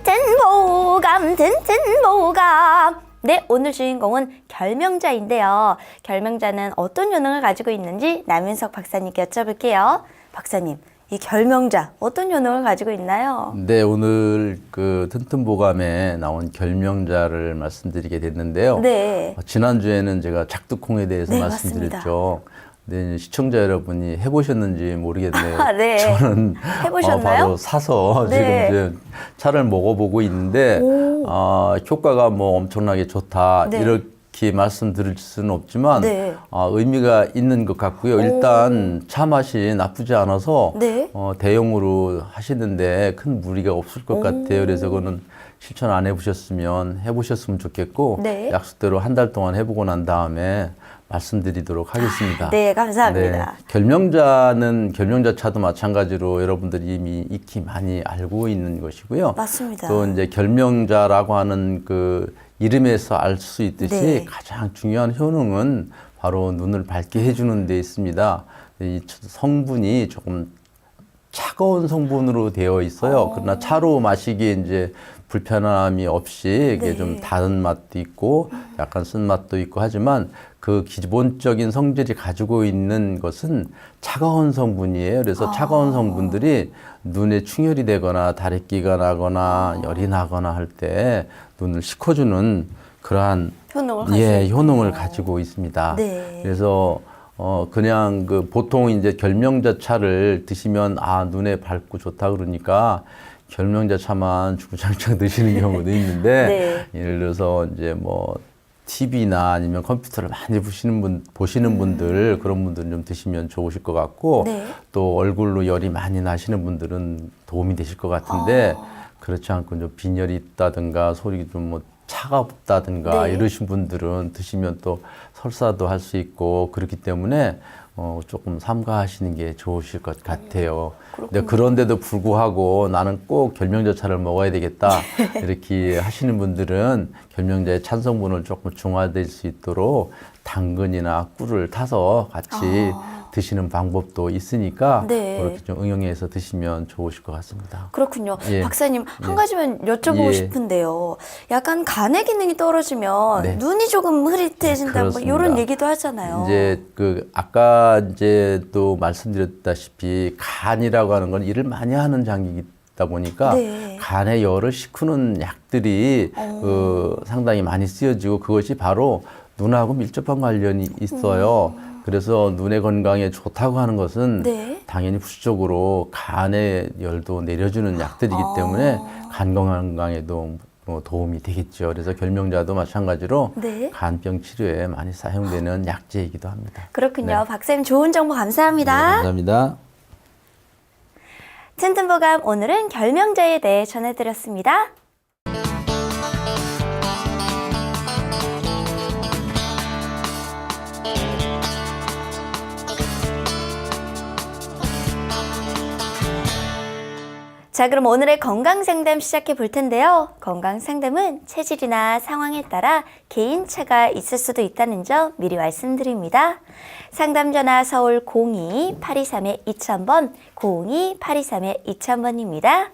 Speaker 1: 튼튼보감 튼튼보감. 네, 오늘 주인공은 결명자인데요. 결명자는 어떤 효능을 가지고 있는지 남윤석 박사님께 여쭤볼게요. 박사님, 이 결명자 어떤 효능을 가지고 있나요?
Speaker 2: 네, 오늘 그 튼튼보감에 나온 결명자를 말씀드리게 됐는데요.
Speaker 1: 네.
Speaker 2: 지난주에는 제가 작두콩에 대해서
Speaker 1: 네,
Speaker 2: 말씀드렸죠. 네, 시청자 여러분이 해보셨는지 모르겠네요.
Speaker 1: 네.
Speaker 2: 저는
Speaker 1: 해보셨나요?
Speaker 2: 바로 사서
Speaker 1: 네.
Speaker 2: 지금 이제 차를 먹어보고 있는데 효과가 뭐 엄청나게 좋다
Speaker 1: 네.
Speaker 2: 이렇게 말씀드릴 수는 없지만
Speaker 1: 네.
Speaker 2: 의미가 있는 것 같고요. 일단 차 맛이 나쁘지 않아서
Speaker 1: 네.
Speaker 2: 대용으로 하시는데 큰 무리가 없을 것 같아요. 그래서 그거는 실천 안 해보셨으면 해보셨으면 좋겠고
Speaker 1: 네.
Speaker 2: 약속대로 한 달 동안 해보고 난 다음에 말씀드리도록 하겠습니다.
Speaker 1: 네, 감사합니다.
Speaker 2: 네, 결명자는 결명자차도 마찬가지로 여러분들이 이미 익히 많이 알고 있는 것이고요.
Speaker 1: 맞습니다.
Speaker 2: 또 이제 결명자라고 하는 그 이름에서 알 수 있듯이
Speaker 1: 네.
Speaker 2: 가장 중요한 효능은 바로 눈을 밝게 해주는 데 있습니다. 이 성분이 조금 차가운 성분으로 되어 있어요. 그러나 차로 마시기에 이제 불편함이 없이 이게
Speaker 1: 네.
Speaker 2: 좀 다른 맛도 있고 약간 쓴맛도 있고 하지만 그 기본적인 성질이 가지고 있는 것은 차가운 성분이에요. 그래서 차가운 성분들이 눈에 충혈이 되거나 다래끼가 나거나 열이 나거나 할 때 눈을 식혀주는 그러한 효능을 가지고 있습니다.
Speaker 1: 네.
Speaker 2: 그래서 그냥 그 보통 이제 결명자차를 드시면 눈에 밝고 좋다 그러니까 결명자차만 주구장창 드시는 경우도 있는데
Speaker 1: 네.
Speaker 2: 예를 들어서 이제 뭐 TV나 아니면 컴퓨터를 많이 보시는 분들 그런 분들은 좀 드시면 좋으실 것 같고
Speaker 1: 네.
Speaker 2: 또 얼굴로 열이 많이 나시는 분들은 도움이 되실 것 같은데 그렇지 않고 좀 빈혈이 있다든가 소리 좀 뭐 차갑다든가
Speaker 1: 네.
Speaker 2: 이러신 분들은 드시면 또 설사도 할 수 있고 그렇기 때문에 조금 삼가하시는 게 좋으실 것 같아요. 근데 그런데도 불구하고 나는 꼭 결명자차를 먹어야 되겠다 이렇게 하시는 분들은 결명자의 찬성분을 조금 중화될 수 있도록 당근이나 꿀을 타서 같이 드시는 방법도 있으니까
Speaker 1: 네.
Speaker 2: 그렇게 좀 응용해서 드시면 좋으실 것 같습니다.
Speaker 1: 그렇군요.
Speaker 2: 예.
Speaker 1: 박사님, 한 가지만 여쭤보고
Speaker 2: 예.
Speaker 1: 싶은데요. 약간 간의 기능이 떨어지면
Speaker 2: 네.
Speaker 1: 눈이 조금 흐릿해진다, 뭐
Speaker 2: 그렇습니다.
Speaker 1: 이런 얘기도 하잖아요.
Speaker 2: 이제 아까 이제 또 말씀드렸다시피 간이라고 하는 건 일을 많이 하는 장기이다 보니까
Speaker 1: 네.
Speaker 2: 간의 열을 식히는 약들이 상당히 많이 쓰여지고 그것이 바로 눈하고 밀접한 관련이 있어요. 그래서 눈의 건강에 좋다고 하는 것은
Speaker 1: 네.
Speaker 2: 당연히 부수적으로 간의 열도 내려주는 약들이기 때문에 간 건강에도 도움이 되겠죠. 그래서 결명자도 마찬가지로
Speaker 1: 네.
Speaker 2: 간병 치료에 많이 사용되는 약재이기도 합니다.
Speaker 1: 그렇군요.
Speaker 2: 네.
Speaker 1: 박사님 좋은 정보 감사합니다.
Speaker 2: 네, 감사합니다.
Speaker 1: 튼튼보감 오늘은 결명자에 대해 전해드렸습니다. 자, 그럼 오늘의 건강상담 시작해 볼 텐데요. 건강상담은 체질이나 상황에 따라 개인차가 있을 수도 있다는 점 미리 말씀드립니다. 상담전화 서울 02-823-2000번, 02-823-2000번입니다.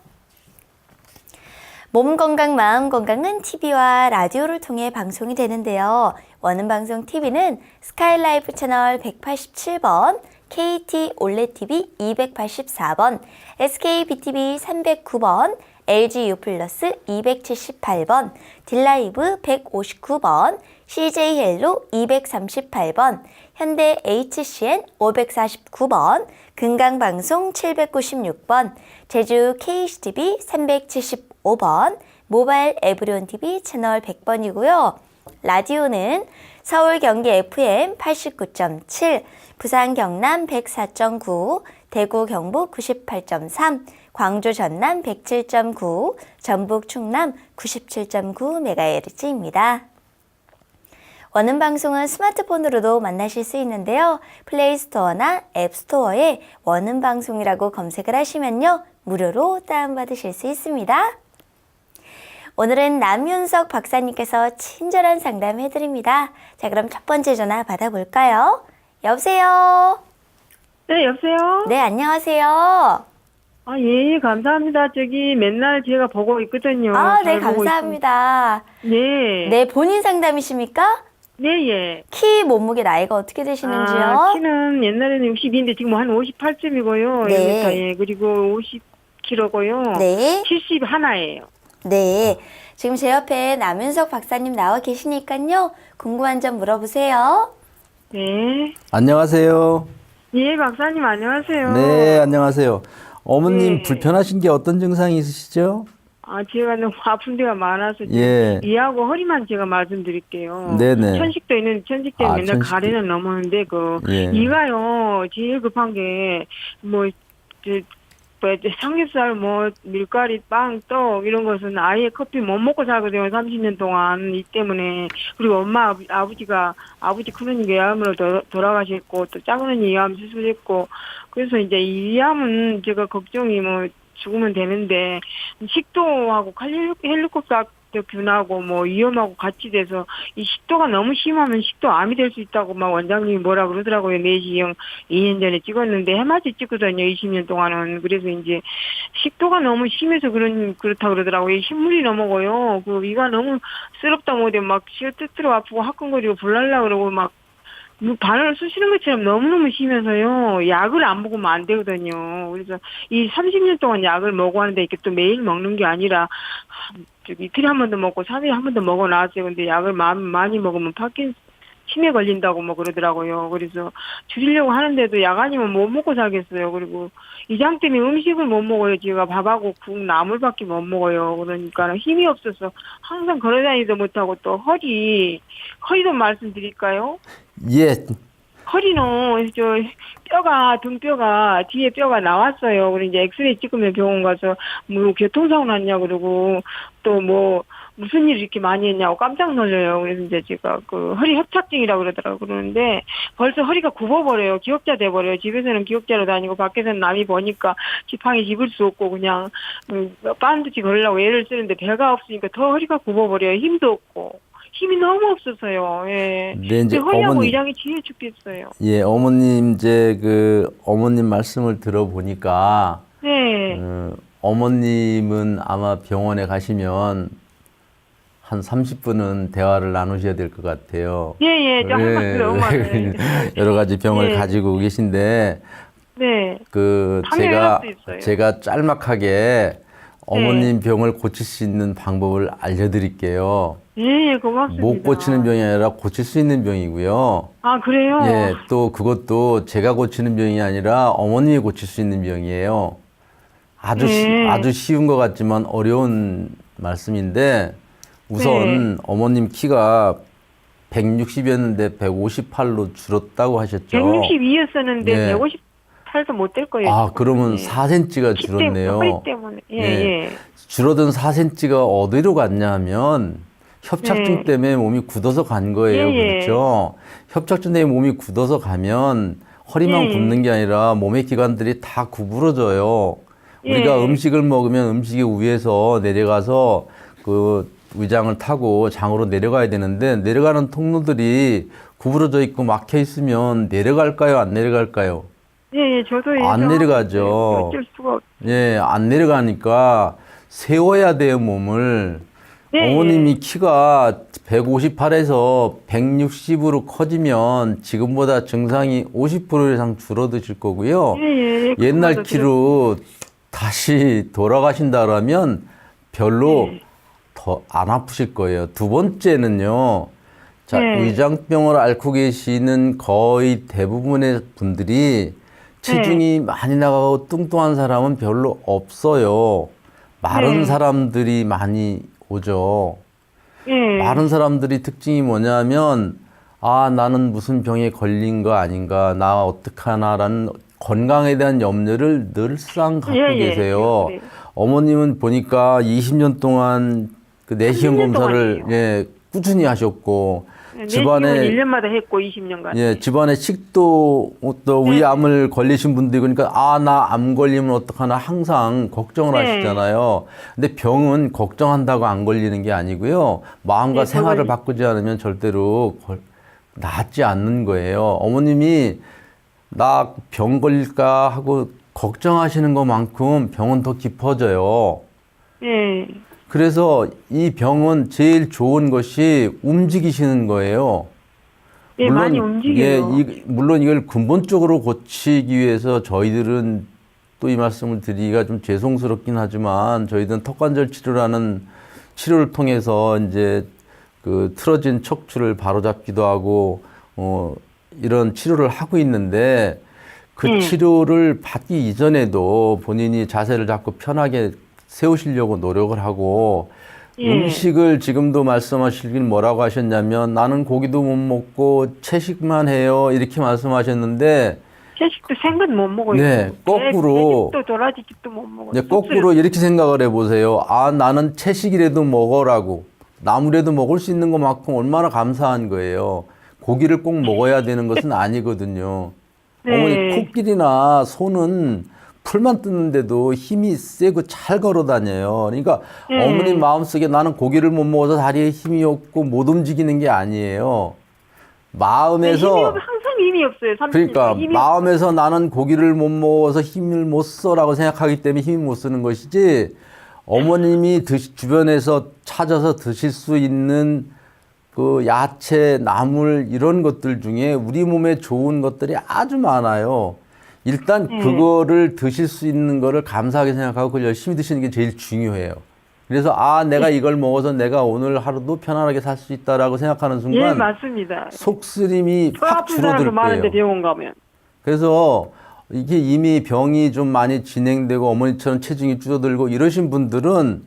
Speaker 1: 몸 건강, 마음 건강은 TV와 라디오를 통해 방송이 되는데요. 원음방송 TV는 스카이라이프 채널 187번, KT 올레TV 284번, SKBTV 309번, LG U+ 278번, 딜라이브 159번, CJ 헬로 238번, 현대 HCN 549번, 금강방송 796번, 제주 KCTV 375번, 모바일 에브리온 TV 채널 100번이고요. 라디오는 서울 경기 FM 89.7, 부산 경남 104.9, 대구 경북 98.3, 광주 전남 107.9, 전북 충남 97.9MHz입니다. 원음 방송은 스마트폰으로도 만나실 수 있는데요. 플레이스토어나 앱스토어에 원음 방송이라고 검색을 하시면요. 무료로 다운받으실 수 있습니다. 오늘은 남윤석 박사님께서 친절한 상담 해드립니다. 자, 그럼 첫 번째 전화 받아볼까요? 여보세요?
Speaker 4: 네, 여보세요?
Speaker 1: 네, 안녕하세요.
Speaker 4: 아, 예, 감사합니다. 저기 맨날 제가 보고 있거든요.
Speaker 1: 아, 네,
Speaker 4: 잘 보고
Speaker 1: 감사합니다.
Speaker 4: 있습니다. 네.
Speaker 1: 네, 본인 상담이십니까?
Speaker 4: 네, 예.
Speaker 1: 키, 몸무게, 나이가 어떻게 되시는지요?
Speaker 4: 아, 키는 옛날에는 62인데 지금 한 58점이고요.
Speaker 1: 네.
Speaker 4: 1m에. 그리고 50kg고요.
Speaker 1: 네.
Speaker 4: 71예요.
Speaker 1: 네. 지금 제 옆에 남윤석 박사님 나와 계시니까요. 궁금한 점 물어보세요.
Speaker 4: 네.
Speaker 2: 안녕하세요.
Speaker 4: 예, 박사님 안녕하세요.
Speaker 2: 네, 안녕하세요. 어머님
Speaker 4: 네.
Speaker 2: 불편하신 게 어떤 증상이 있으시죠?
Speaker 4: 아, 제가 너무 아픈 데가 많아서
Speaker 2: 예.
Speaker 4: 이하고 허리만 제가 말씀드릴게요.
Speaker 2: 네네.
Speaker 4: 천식도 있는 천식대
Speaker 2: 아,
Speaker 4: 맨날
Speaker 2: 천식도.
Speaker 4: 가래는 넘었는데
Speaker 2: 예.
Speaker 4: 이가요 제일 급한 게 삼겹살 밀가리 빵 떡 이런 것은 아예 커피 못 먹고 살거든요. 30년 동안 이 때문에. 그리고 엄마 아버지 큰언니 외암으로 돌아가셨고 또 작은언니 외암 수술했고 그래서 이제 이 위암은 제가 걱정이 죽으면 되는데 식도하고 헬리콥터 균하고 뭐 위험하고 같이 돼서 이 식도가 너무 심하면 식도암이 될 수 있다고 막 원장님이 뭐라 그러더라고요. 내시경 2년 전에 찍었는데 해마다 찍거든요. 20년 동안은. 그래서 이제 식도가 너무 심해서 그렇다 그러더라고요. 흰물이 넘어가요. 그 위가 너무 쓰럽다 못해 막 시어 뜨뜨러 아프고 화끈거리고 불날라 그러고 막 바늘을 쑤시는 것처럼 너무너무 심해서요. 약을 안 먹으면 안 되거든요. 그래서 이 30년 동안 약을 먹어하는데 이렇게 또 매일 먹는 게 아니라 이틀에 한 번도 먹고 3일에 한 번도 먹어 나왔어요. 근데 약을 많이 먹으면 치매 걸린다고 뭐 그러더라고요. 그래서 줄이려고 하는데도 약 아니면 못 먹고 살겠어요. 그리고 이장 때문에 음식을 못 먹어요. 제가 밥하고 국, 나물밖에 못 먹어요. 그러니까 힘이 없어서 항상 걸어다니지도 못하고 또 허리도 말씀드릴까요?
Speaker 2: 예.
Speaker 4: 허리는 등뼈가 뒤에 뼈가 나왔어요. 그리고 이제 엑스레이 찍으면 병원 가서 뭐 교통사고 났냐 그러고 또 뭐 무슨 일 이렇게 많이 했냐고 깜짝 놀려요. 그래서 이제 제가 그 허리 협착증이라고 그러더라고요. 그러는데 벌써 허리가 굽어버려요. 기억자 돼버려요. 집에서는 기억자로 다니고 밖에서는 남이 보니까 지팡이 집을 수 없고 그냥 반드시 걸으려고 애를 쓰는데 배가 없으니까 더 허리가 굽어버려요. 힘도 없고. 힘이 너무 없어서요. 예.
Speaker 2: 네, 이제
Speaker 4: 허리하고 이장이 지혜 죽겠어요.
Speaker 2: 예, 어머님 이제 어머님 말씀을 들어보니까
Speaker 4: 네.
Speaker 2: 어머님은 아마 병원에 가시면 한 30분은 대화를 나누셔야 될 것 같아요.
Speaker 4: 예. 저 항상 너무 많아요.
Speaker 2: 여러 가지 병을
Speaker 4: 네.
Speaker 2: 가지고 계신데
Speaker 4: 네.
Speaker 2: 제가 짤막하게 어머님 병을 고칠 수 있는 방법을 알려드릴게요.
Speaker 4: 예, 고맙습니다.
Speaker 2: 못 고치는 병이 아니라 고칠 수 있는 병이고요.
Speaker 4: 아, 그래요?
Speaker 2: 예, 또 그것도 제가 고치는 병이 아니라 어머님이 고칠 수 있는 병이에요. 아주 쉬운 것 같지만 어려운 말씀인데 우선 어머님 키가 160이었는데 158로 줄었다고 하셨죠.
Speaker 4: 162였었는데
Speaker 2: 예.
Speaker 4: 158도 못 될 거예요.
Speaker 2: 아, 그러면 4cm가 줄었네요.
Speaker 4: 허리 때문에. 예.
Speaker 2: 줄어든 4cm가 어디로 갔냐 하면 협착증 때문에 몸이 굳어서 간 거예요. 그렇죠? 협착증 때문에 몸이 굳어서 가면 허리만 굽는 게 아니라 몸의 기관들이 다 구부러져요. 우리가 음식을 먹으면 음식이 위에서 내려가서 그 위장을 타고 장으로 내려가야 되는데 내려가는 통로들이 구부러져 있고 막혀 있으면 내려갈까요? 안 내려갈까요?
Speaker 4: 예, 저도
Speaker 2: 안 내려가죠.
Speaker 4: 어쩔 수가 없.
Speaker 2: 예, 안 내려가니까 세워야 돼요, 몸을. 어머님이 키가 158에서 160으로 커지면 지금보다 증상이 50% 이상 줄어드실 거고요. 옛날 키로 다시 돌아가신다라면 별로 더 안 아프실 거예요. 두 번째는요. 자, 위장병을 앓고 계시는 거의 대부분의 분들이 체중이 많이 나가고 뚱뚱한 사람은 별로 없어요. 마른 사람들이 많이 오죠. 마른 사람들이 특징이 뭐냐면 나는 무슨 병에 걸린 거 아닌가, 나 어떡하나라는 건강에 대한 염려를 늘상 갖고 계세요. 어머님은 보니까 20년 동안 그 내시경 검사를 꾸준히 하셨고 집안에
Speaker 4: 1년마다 했고 20년간.
Speaker 2: 집안에 식도 또 위암을 걸리신 분들이 그러니까 나 암 걸리면 어떡하나 항상 걱정을 하시잖아요. 근데 병은 걱정한다고 안 걸리는 게 아니고요. 마음과 생활을 바꾸지 않으면 절대로 낫지 않는 거예요. 어머님이 나 병 걸릴까 하고 걱정하시는 것만큼 병은 더 깊어져요. 그래서 이 병은 제일 좋은 것이 움직이시는 거예요. 물론,
Speaker 4: 많이 움직여요.
Speaker 2: 물론 이걸 근본적으로 고치기 위해서 저희들은 또 이 말씀을 드리기가 좀 죄송스럽긴 하지만 저희들은 턱관절 치료라는 치료를 통해서 이제 그 틀어진 척추를 바로잡기도 하고 이런 치료를 하고 있는데 그 치료를 받기 이전에도 본인이 자세를 잡고 편하게 세우시려고 노력을 하고 음식을 지금도 말씀하시긴 뭐라고 하셨냐면 나는 고기도 못 먹고 채식만 해요 이렇게 말씀하셨는데
Speaker 4: 채식도 생건 못 먹어요.
Speaker 2: 거꾸로
Speaker 4: 또 도라지집도 못 먹어요.
Speaker 2: 거꾸로 이렇게 생각을 해보세요. 나는 채식이라도 먹어라고 나물에도 먹을 수 있는 것만큼 얼마나 감사한 거예요. 고기를 꼭 먹어야 되는 것은 아니거든요. 어머니 코끼리나 소는 풀만 뜯는데도 힘이 세고 잘 걸어 다녀요. 그러니까 어머님 마음속에 나는 고기를 못 먹어서 다리에 힘이 없고 못 움직이는 게 아니에요. 마음에서
Speaker 4: 항상 힘이 없어요. 30년.
Speaker 2: 그러니까 마음에서 나는 고기를 못 먹어서 힘을 못 써라고 생각하기 때문에 힘을 못 쓰는 것이지 어머님이 주변에서 찾아서 드실 수 있는 그 야채, 나물 이런 것들 중에 우리 몸에 좋은 것들이 아주 많아요. 일단 그거를 드실 수 있는 거를 감사하게 생각하고 그걸 열심히 드시는 게 제일 중요해요. 그래서 내가 이걸 먹어서 내가 오늘 하루도 편안하게 살 수 있다라고 생각하는 순간
Speaker 4: 예, 맞습니다.
Speaker 2: 속쓰림이
Speaker 4: 저
Speaker 2: 확
Speaker 4: 아픈 사람도
Speaker 2: 줄어들
Speaker 4: 많은데
Speaker 2: 거예요.
Speaker 4: 병원 가면.
Speaker 2: 그래서 이게 이미 병이 좀 많이 진행되고 어머니처럼 체중이 줄어들고 이러신 분들은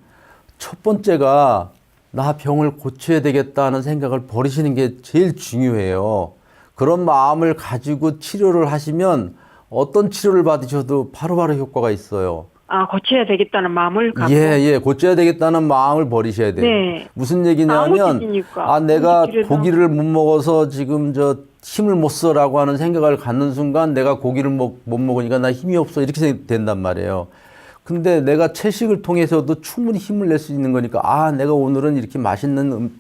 Speaker 2: 첫 번째가 나 병을 고쳐야 되겠다는 생각을 버리시는 게 제일 중요해요. 그런 마음을 가지고 치료를 하시면 어떤 치료를 받으셔도 바로바로 효과가 있어요.
Speaker 4: 고쳐야 되겠다는 마음을 갖고.
Speaker 2: 예, 고쳐야 되겠다는 마음을 버리셔야 돼요.
Speaker 4: 네.
Speaker 2: 무슨 얘기냐면, 내가 고기를 못 먹어서 지금 힘을 못 써라고 하는 생각을 갖는 순간 내가 고기를 못 먹으니까 나 힘이 없어. 이렇게 된단 말이에요. 근데 내가 채식을 통해서도 충분히 힘을 낼 수 있는 거니까, 내가 오늘은 이렇게 맛있는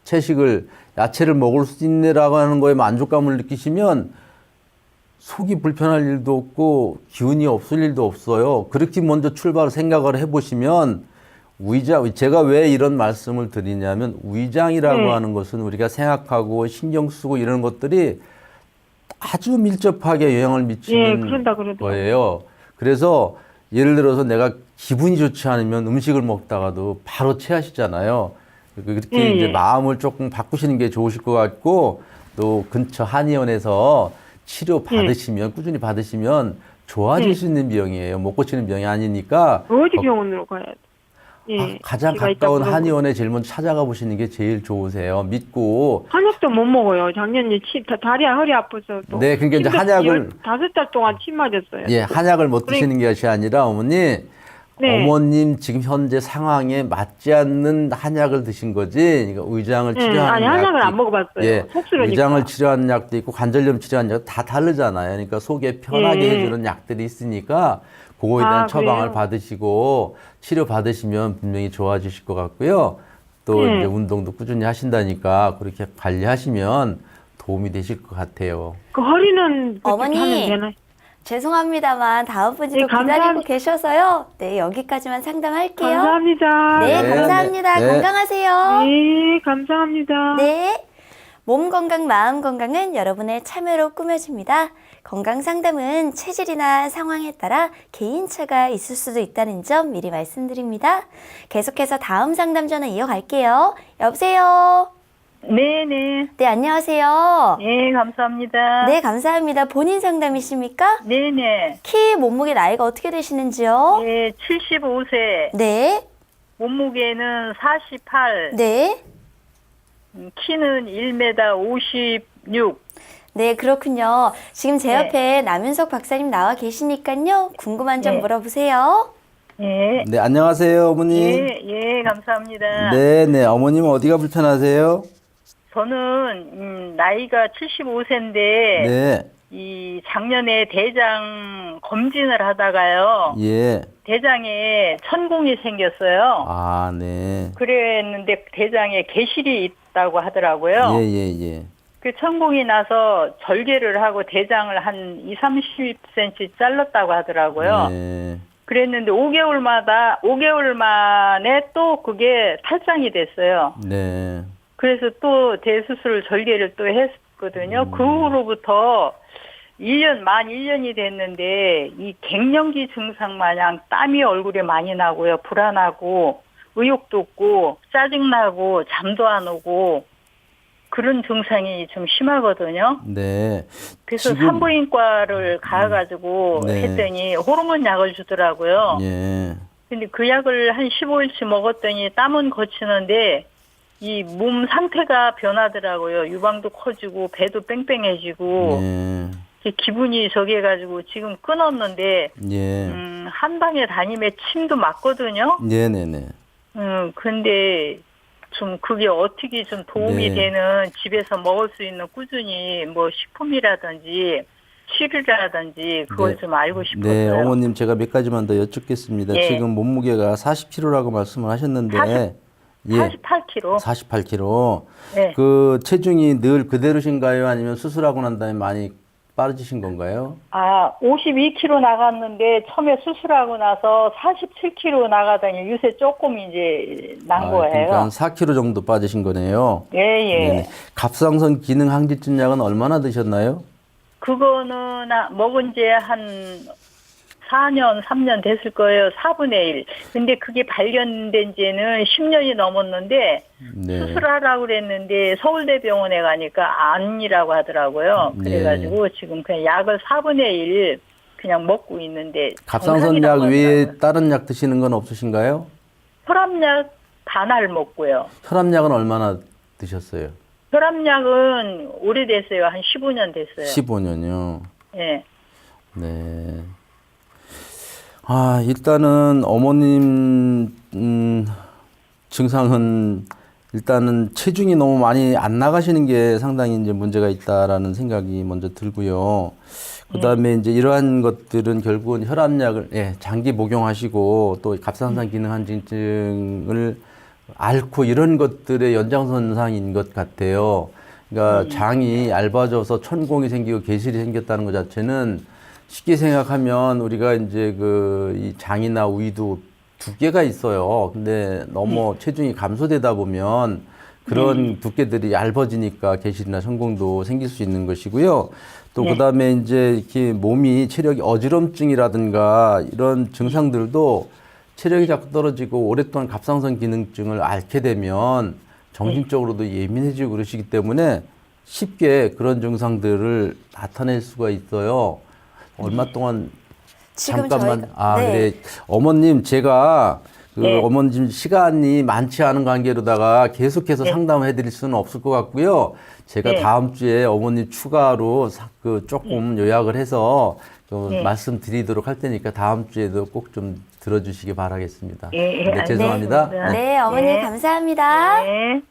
Speaker 2: 채식을, 야채를 먹을 수 있네라고 하는 거에 만족감을 느끼시면 속이 불편할 일도 없고 기운이 없을 일도 없어요. 그렇게 먼저 생각을 해보시면 제가 왜 이런 말씀을 드리냐면 위장이라고 하는 것은 우리가 생각하고 신경 쓰고 이런 것들이 아주 밀접하게 영향을 미치는 거예요. 그래서 예를 들어서 내가 기분이 좋지 않으면 음식을 먹다가도 바로 체하시잖아요. 그렇게 이제 마음을 조금 바꾸시는 게 좋으실 것 같고 또 근처 한의원에서 치료 받으시면 꾸준히 받으시면 좋아질 수 있는 병이에요. 못 고치는 병이 아니니까.
Speaker 4: 어디 병원으로 가야 돼?
Speaker 2: 가장 가까운 한의원에 제일 먼저 찾아가 보시는 게 제일 좋으세요. 믿고.
Speaker 4: 한약도 못 먹어요. 작년에 다리 허리 아파서 또.
Speaker 2: 네, 그러니까 이제 한약을
Speaker 4: 5달 동안 침 맞았어요.
Speaker 2: 예, 한약을 못 드시는 것이 아니라 어머니. 어머님 지금 현재 상황에 맞지 않는 한약을 드신 거지. 그러니까 위장을 치료하는 약도
Speaker 4: 한약을 안 먹어봤어요.
Speaker 2: 예,
Speaker 4: 속쓰러니까.
Speaker 2: 위장을 치료하는 약도 있고 관절염 치료하는 약도 다 다르잖아요. 그러니까 속에 편하게 해주는 약들이 있으니까 그거에 대한 처방을
Speaker 4: 그래요?
Speaker 2: 받으시고 치료 받으시면 분명히 좋아지실 것 같고요. 또 이제 운동도 꾸준히 하신다니까 그렇게 관리하시면 도움이 되실 것 같아요.
Speaker 4: 그 허리는
Speaker 1: 어머니.
Speaker 4: 하면 되나요?
Speaker 1: 죄송합니다만 다음 분이 또 기다리고 계셔서요. 네, 여기까지만 상담할게요.
Speaker 4: 감사합니다.
Speaker 1: 네, 감사합니다.
Speaker 2: 네.
Speaker 1: 건강하세요.
Speaker 4: 네, 감사합니다.
Speaker 1: 네. 몸 건강, 마음 건강은 여러분의 참여로 꾸며집니다. 건강 상담은 체질이나 상황에 따라 개인차가 있을 수도 있다는 점 미리 말씀드립니다. 계속해서 다음 상담 전화 이어갈게요. 여보세요?
Speaker 5: 네네.
Speaker 1: 네, 안녕하세요.
Speaker 5: 네, 감사합니다.
Speaker 1: 네, 감사합니다. 본인 상담이십니까?
Speaker 5: 네네.
Speaker 1: 키, 몸무게, 나이가 어떻게 되시는지요?
Speaker 5: 네, 75세.
Speaker 1: 네.
Speaker 5: 몸무게는 48.
Speaker 1: 네.
Speaker 5: 키는 1m 56.
Speaker 1: 네, 그렇군요. 지금 제
Speaker 5: 네.
Speaker 1: 옆에 남윤석 박사님 나와 계시니까요. 궁금한 점
Speaker 5: 네.
Speaker 1: 물어보세요.
Speaker 5: 네.
Speaker 2: 네, 안녕하세요, 어머니.
Speaker 5: 예, 감사합니다.
Speaker 2: 네, 어머님은 어디가 불편하세요?
Speaker 5: 저는 나이가 75세인데
Speaker 2: 네,
Speaker 5: 이 작년에 대장 검진을 하다가요.
Speaker 2: 예.
Speaker 5: 대장에 천공이 생겼어요.
Speaker 2: 네.
Speaker 5: 그랬는데 대장에 개실이 있다고 하더라고요.
Speaker 2: 예.
Speaker 5: 그 천공이 나서 절개를 하고 대장을 한 20, 30cm 잘랐다고 하더라고요.
Speaker 2: 네.
Speaker 5: 그랬는데 5개월 만에 또 그게 탈장이 됐어요.
Speaker 2: 네.
Speaker 5: 그래서 또 대수술 절개를 또 했거든요. 그 후로부터 만 1년이 됐는데 이 갱년기 증상 마냥 땀이 얼굴에 많이 나고요. 불안하고 의욕도 없고 짜증나고 잠도 안 오고 그런 증상이 좀 심하거든요.
Speaker 2: 네.
Speaker 5: 그래서
Speaker 2: 지금-
Speaker 5: 산부인과를 가가지고
Speaker 2: 네.
Speaker 5: 했더니 호르몬 약을 주더라고요.
Speaker 2: 예.
Speaker 5: 근데 그 약을 한 15일치 먹었더니 땀은 거치는데 이 몸 상태가 변하더라고요. 유방도 커지고 배도 뺑뺑해지고
Speaker 2: 예.
Speaker 5: 기분이 저기 해가지고 지금 끊었는데
Speaker 2: 예.
Speaker 5: 한 방에 다니면 침도 맞거든요.
Speaker 2: 네네네.
Speaker 5: 근데 좀 그게 어떻게 좀 도움이
Speaker 2: 네.
Speaker 5: 되는 집에서 먹을 수 있는 꾸준히 뭐 식품이라든지 치료라든지 그걸
Speaker 2: 네.
Speaker 5: 좀 알고 싶어서요.
Speaker 2: 네, 어머님 제가 몇 가지만 더 여쭙겠습니다.
Speaker 5: 예.
Speaker 2: 지금 몸무게가 40kg라고 말씀을 하셨는데
Speaker 5: 48kg.
Speaker 2: 48kg.
Speaker 5: 네.
Speaker 2: 그 체중이 늘 그대로신가요? 아니면 수술하고 난 다음에 많이 빠지신 건가요?
Speaker 5: 52kg 나갔는데 처음에 수술하고 나서 47kg 나가더니 요새 조금 이제 난 거예요.
Speaker 2: 그러니까 한 4kg 정도 빠지신 거네요.
Speaker 5: 예, 예.
Speaker 2: 네네. 갑상선 기능 항진증 약은 얼마나 드셨나요?
Speaker 5: 그거는 먹은 지 한 4년, 3년 됐을 거예요. 4분의 1. 근데 그게 발견된 지는 10년이 넘었는데
Speaker 2: 네.
Speaker 5: 수술하라고 그랬는데 서울대병원에 가니까 아니라고 하더라고요.
Speaker 2: 네.
Speaker 5: 그래가지고 지금 그냥 약을 4분의 1 그냥 먹고 있는데
Speaker 2: 갑상선 약 외에 다른 약 드시는 건 없으신가요?
Speaker 5: 혈압약 반알 먹고요.
Speaker 2: 혈압약은 얼마나 드셨어요?
Speaker 5: 혈압약은 오래됐어요. 한 15년 됐어요.
Speaker 2: 15년이요.
Speaker 5: 예.
Speaker 2: 네. 일단은 어머님 증상은 일단은 체중이 너무 많이 안 나가시는 게 상당히 이제 문제가 있다라는 생각이 먼저 들고요. 그다음에 이제 이러한 것들은 결국은 혈압약을 장기 복용하시고 또 갑상선 기능 항진증을 앓고 이런 것들의 연장선상인 것 같아요. 그러니까 장이 얇아져서 천공이 생기고 개실이 생겼다는 것 자체는 쉽게 생각하면 우리가 이제 이 장이나 우이도 두께가 있어요. 근데 너무 체중이 감소되다 보면 그런 두께들이 얇아지니까 개실이나 천공도 생길 수 있는 것이고요. 또 그다음에 이제 이렇게 몸이 체력이 어지럼증이라든가 이런 증상들도 체력이 자꾸 떨어지고 오랫동안 갑상선 기능증을 앓게 되면 정신적으로도 예민해지고 그러시기 때문에 쉽게 그런 증상들을 나타낼 수가 있어요. 얼마 동안
Speaker 1: 지금
Speaker 2: 잠깐만
Speaker 1: 저희가, 네.
Speaker 2: 그래 어머님 제가
Speaker 5: 네.
Speaker 2: 어머님 시간이 많지 않은 관계로다가 계속해서 상담을 해드릴 수는 없을 것 같고요. 제가
Speaker 5: 네.
Speaker 2: 다음 주에 어머님 추가로 조금 요약을 해서 말씀드리도록 할 테니까 다음 주에도 꼭 좀 들어주시기 바라겠습니다.
Speaker 5: 예,
Speaker 2: 네, 죄송합니다.
Speaker 5: 알겠습니다.
Speaker 1: 네, 어머니
Speaker 5: 네.
Speaker 1: 감사합니다.
Speaker 5: 네.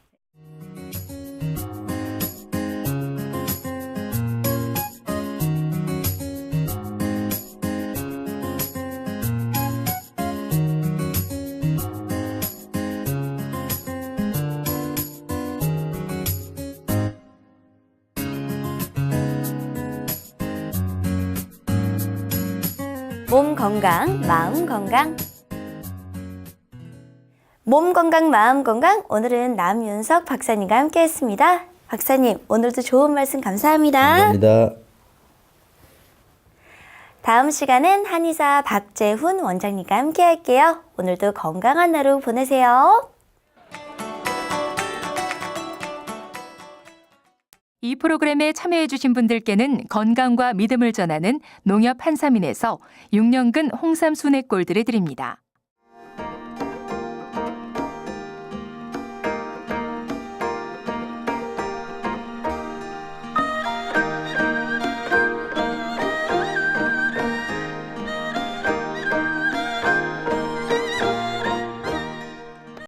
Speaker 1: 몸 건강, 마음 건강. 몸 건강, 마음 건강. 오늘은 남윤석 박사님과 함께했습니다. 박사님, 오늘도 좋은 말씀 감사합니다.
Speaker 2: 감사합니다.
Speaker 1: 다음 시간엔 한의사 박재훈 원장님과 함께할게요. 오늘도 건강한 하루 보내세요.
Speaker 6: 이 프로그램에 참여해주신 분들께는 건강과 믿음을 전하는 농협 한삼인에서 6년근 홍삼 순액골드를 드립니다.